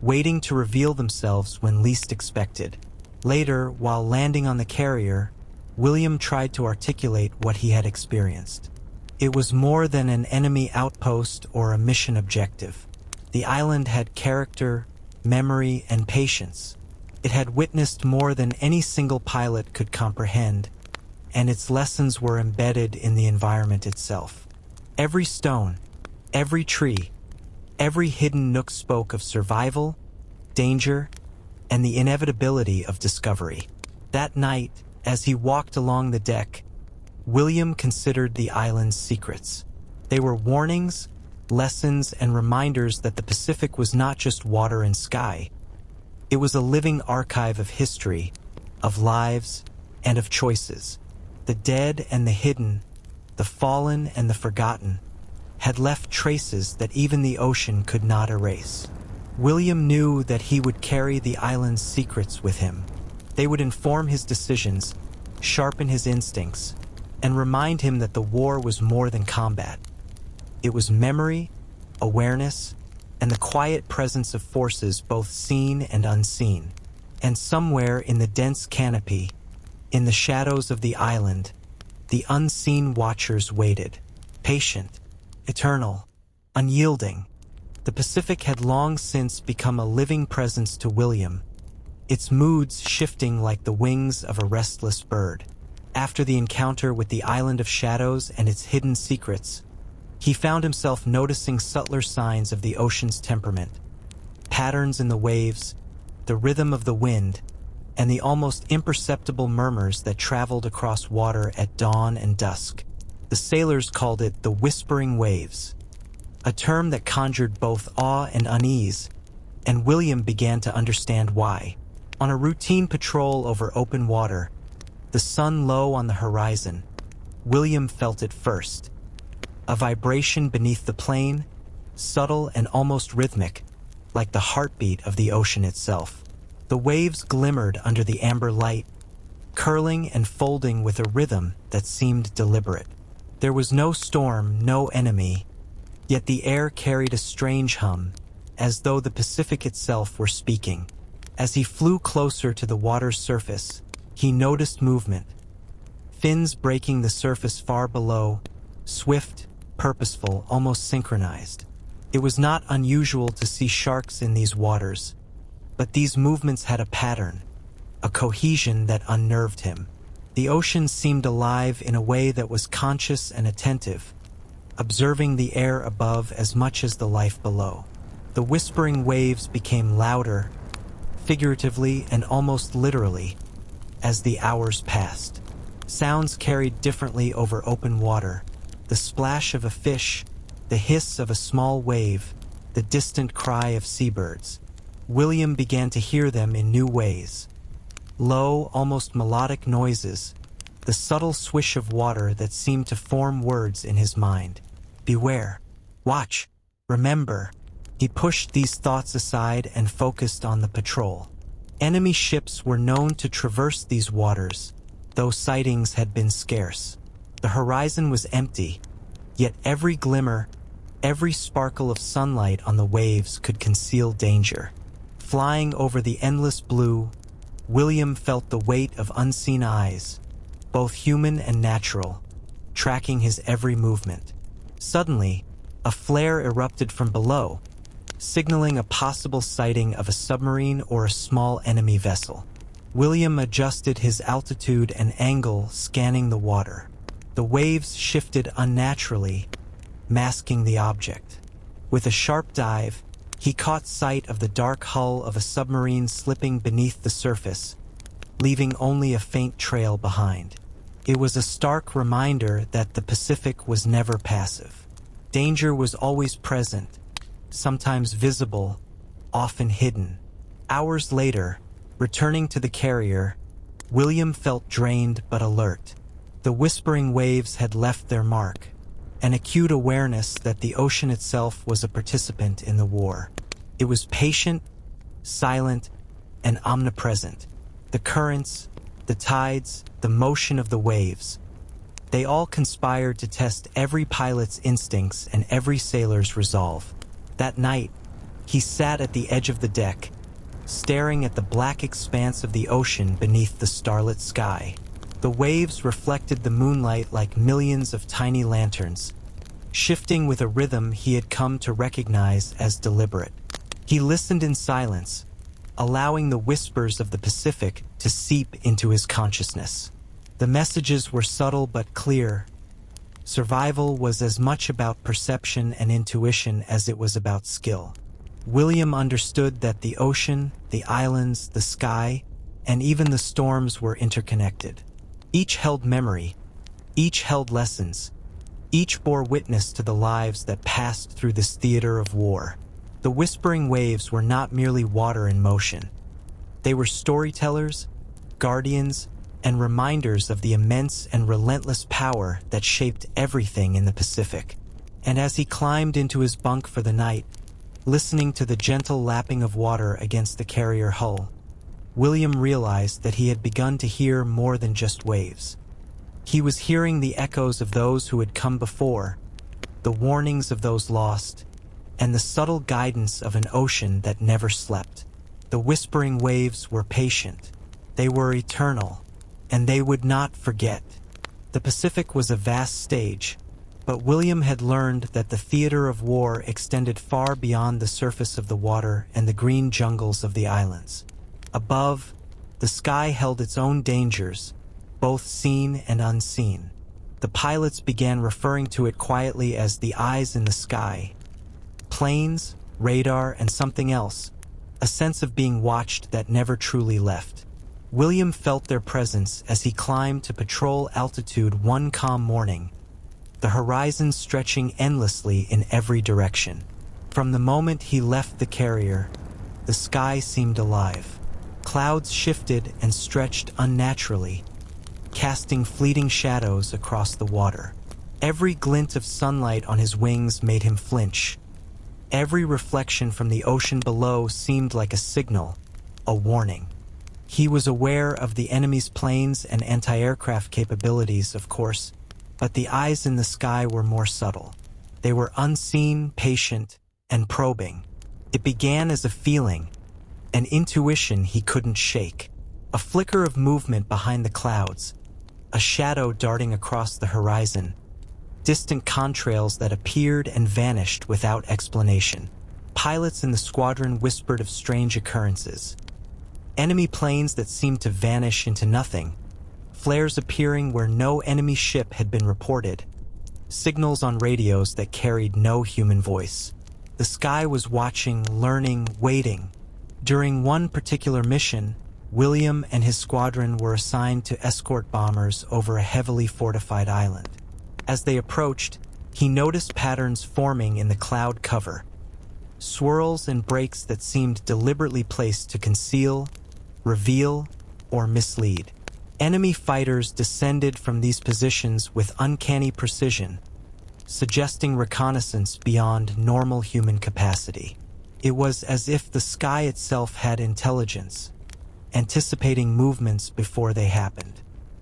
waiting to reveal themselves when least expected. Later, while landing on the carrier, William tried to articulate what he had experienced. It was more than an enemy outpost or a mission objective. The island had character, memory, and patience. It had witnessed more than any single pilot could comprehend, and its lessons were embedded in the environment itself. Every stone, every tree, every hidden nook spoke of survival, danger, and the inevitability of discovery. That night, as he walked along the deck, William considered the island's secrets. They were warnings, lessons, and reminders that the Pacific was not just water and sky. It was a living archive of history, of lives, and of choices. The dead and the hidden, the fallen and the forgotten, had left traces that even the ocean could not erase. William knew that he would carry the island's secrets with him. They would inform his decisions, sharpen his instincts, and remind him that the war was more than combat. It was memory, awareness, and the quiet presence of forces both seen and unseen. And somewhere in the dense canopy, in the shadows of the island, the unseen watchers waited, patient, eternal, unyielding. The Pacific had long since become a living presence to William, its moods shifting like the wings of a restless bird. After the encounter with the Island of Shadows and its hidden secrets, he found himself noticing subtler signs of the ocean's temperament, patterns in the waves, the rhythm of the wind, and the almost imperceptible murmurs that traveled across water at dawn and dusk. The sailors called it the whispering waves, a term that conjured both awe and unease, and William began to understand why. On a routine patrol over open water, the sun low on the horizon, William felt it first. A vibration beneath the plane, subtle and almost rhythmic, like the heartbeat of the ocean itself. The waves glimmered under the amber light, curling and folding with a rhythm that seemed deliberate. There was no storm, no enemy, yet the air carried a strange hum, as though the Pacific itself were speaking. As he flew closer to the water's surface, he noticed movement. Fins breaking the surface far below, swift, purposeful, almost synchronized. It was not unusual to see sharks in these waters, but these movements had a pattern, a cohesion that unnerved him. The ocean seemed alive in a way that was conscious and attentive, observing the air above as much as the life below. The whispering waves became louder, figuratively and almost literally, as the hours passed. Sounds carried differently over open water. The splash of a fish, the hiss of a small wave, the distant cry of seabirds. William began to hear them in new ways. Low, almost melodic noises, the subtle swish of water that seemed to form words in his mind. Beware. Watch. Remember. He pushed these thoughts aside and focused on the patrol. Enemy ships were known to traverse these waters, though sightings had been scarce. The horizon was empty, yet every glimmer, every sparkle of sunlight on the waves could conceal danger. Flying over the endless blue, William felt the weight of unseen eyes, both human and natural, tracking his every movement. Suddenly, a flare erupted from below, signaling a possible sighting of a submarine or a small enemy vessel. William adjusted his altitude and angle, scanning the water. The waves shifted unnaturally, masking the object. With a sharp dive, he caught sight of the dark hull of a submarine slipping beneath the surface, leaving only a faint trail behind. It was a stark reminder that the Pacific was never passive. Danger was always present, sometimes visible, often hidden. Hours later, returning to the carrier, William felt drained but alert. The whispering waves had left their mark, an acute awareness that the ocean itself was a participant in the war. It was patient, silent, and omnipresent. The currents, the tides, the motion of the waves. They all conspired to test every pilot's instincts and every sailor's resolve. That night, he sat at the edge of the deck, staring at the black expanse of the ocean beneath the starlit sky. The waves reflected the moonlight like millions of tiny lanterns, shifting with a rhythm he had come to recognize as deliberate. He listened in silence, allowing the whispers of the Pacific to seep into his consciousness. The messages were subtle but clear. Survival was as much about perception and intuition as it was about skill. William understood that the ocean, the islands, the sky, and even the storms were interconnected. Each held memory, each held lessons, each bore witness to the lives that passed through this theater of war. The whispering waves were not merely water in motion. They were storytellers, guardians, and reminders of the immense and relentless power that shaped everything in the Pacific. And as he climbed into his bunk for the night, listening to the gentle lapping of water against the carrier hull, William realized that he had begun to hear more than just waves. He was hearing the echoes of those who had come before, the warnings of those lost, and the subtle guidance of an ocean that never slept. The whispering waves were patient, they were eternal, and they would not forget. The Pacific was a vast stage, but William had learned that the theater of war extended far beyond the surface of the water and the green jungles of the islands. Above, the sky held its own dangers, both seen and unseen. The pilots began referring to it quietly as the eyes in the sky. Planes, radar, and something else, a sense of being watched that never truly left. William felt their presence as he climbed to patrol altitude one calm morning, the horizon stretching endlessly in every direction. From the moment he left the carrier, the sky seemed alive. Clouds shifted and stretched unnaturally, casting fleeting shadows across the water. Every glint of sunlight on his wings made him flinch. Every reflection from the ocean below seemed like a signal, a warning. He was aware of the enemy's planes and anti-aircraft capabilities, of course, but the eyes in the sky were more subtle. They were unseen, patient, and probing. It began as a feeling, an intuition he couldn't shake. A flicker of movement behind the clouds, a shadow darting across the horizon, distant contrails that appeared and vanished without explanation. Pilots in the squadron whispered of strange occurrences. Enemy planes that seemed to vanish into nothing, flares appearing where no enemy ship had been reported, signals on radios that carried no human voice. The sky was watching, learning, waiting. During one particular mission, William and his squadron were assigned to escort bombers over a heavily fortified island. As they approached, he noticed patterns forming in the cloud cover, swirls and breaks that seemed deliberately placed to conceal, reveal, or mislead. Enemy fighters descended from these positions with uncanny precision, suggesting reconnaissance beyond normal human capacity. It was as if the sky itself had intelligence, anticipating movements before they happened.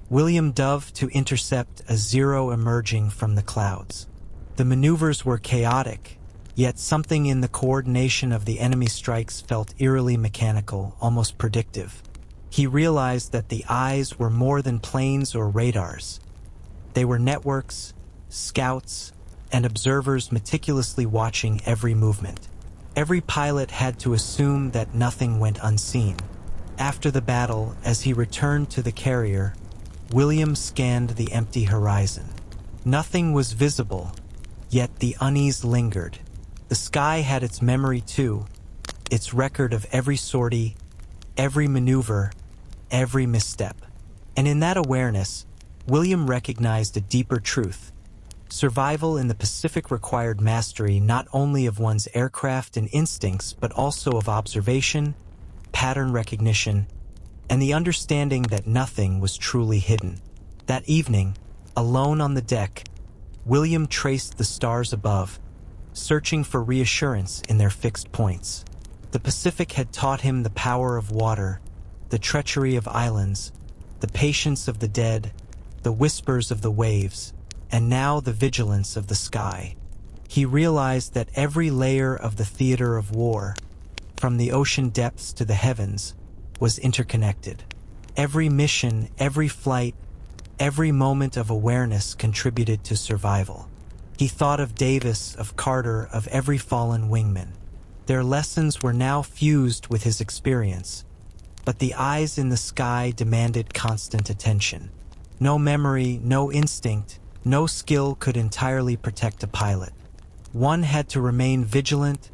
William dove to intercept a Zero emerging from the clouds. The maneuvers were chaotic, yet something in the coordination of the enemy strikes felt eerily mechanical, almost predictive. He realized that the eyes were more than planes or radars. They were networks, scouts, and observers meticulously watching every movement. Every pilot had to assume that nothing went unseen. After the battle, as he returned to the carrier, William scanned the empty horizon. Nothing was visible, yet the unease lingered. The sky had its memory too, its record of every sortie, every maneuver, every misstep. And in that awareness, William recognized a deeper truth. Survival in the Pacific required mastery not only of one's aircraft and instincts, but also of observation, pattern recognition, and the understanding that nothing was truly hidden. That evening, alone on the deck, William traced the stars above, searching for reassurance in their fixed points. The Pacific had taught him the power of water, the treachery of islands, the patience of the dead, the whispers of the waves, and now the vigilance of the sky. He realized that every layer of the theater of war, from the ocean depths to the heavens, was interconnected. Every mission, every flight, every moment of awareness contributed to survival. He thought of Davis, of Carter, of every fallen wingman. Their lessons were now fused with his experience, but the eyes in the sky demanded constant attention. No memory, no instinct, no skill could entirely protect a pilot. One had to remain vigilant,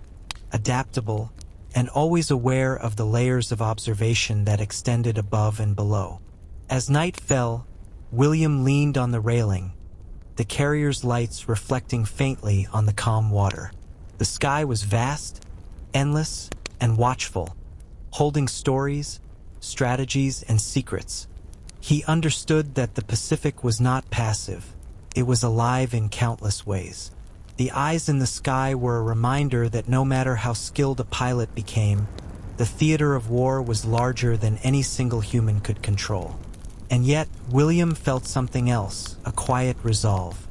adaptable, and always aware of the layers of observation that extended above and below. As night fell, William leaned on the railing, the carrier's lights reflecting faintly on the calm water. The sky was vast, endless, and watchful, holding stories, strategies, and secrets. He understood that the Pacific was not passive. It was alive in countless ways. The eyes in the sky were a reminder that no matter how skilled a pilot became, the theater of war was larger than any single human could control. And yet, William felt something else, a quiet resolve.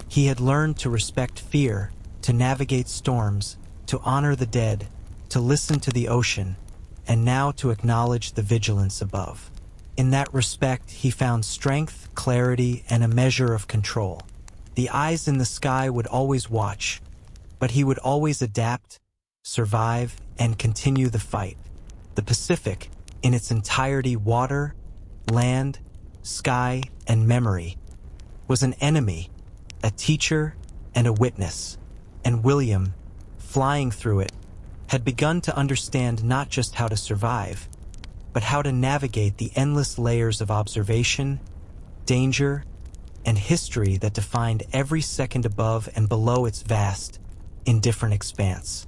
He had learned to respect fear, to navigate storms, to honor the dead, to listen to the ocean, and now to acknowledge the vigilance above. In that respect, he found strength, clarity, and a measure of control. The eyes in the sky would always watch, but he would always adapt, survive, and continue the fight. The Pacific, in its entirety, water, land, sky, and memory, was an enemy, a teacher, and a witness. And William, flying through it, had begun to understand not just how to survive, but how to navigate the endless layers of observation, danger, and history that defined every second above and below its vast, indifferent expanse.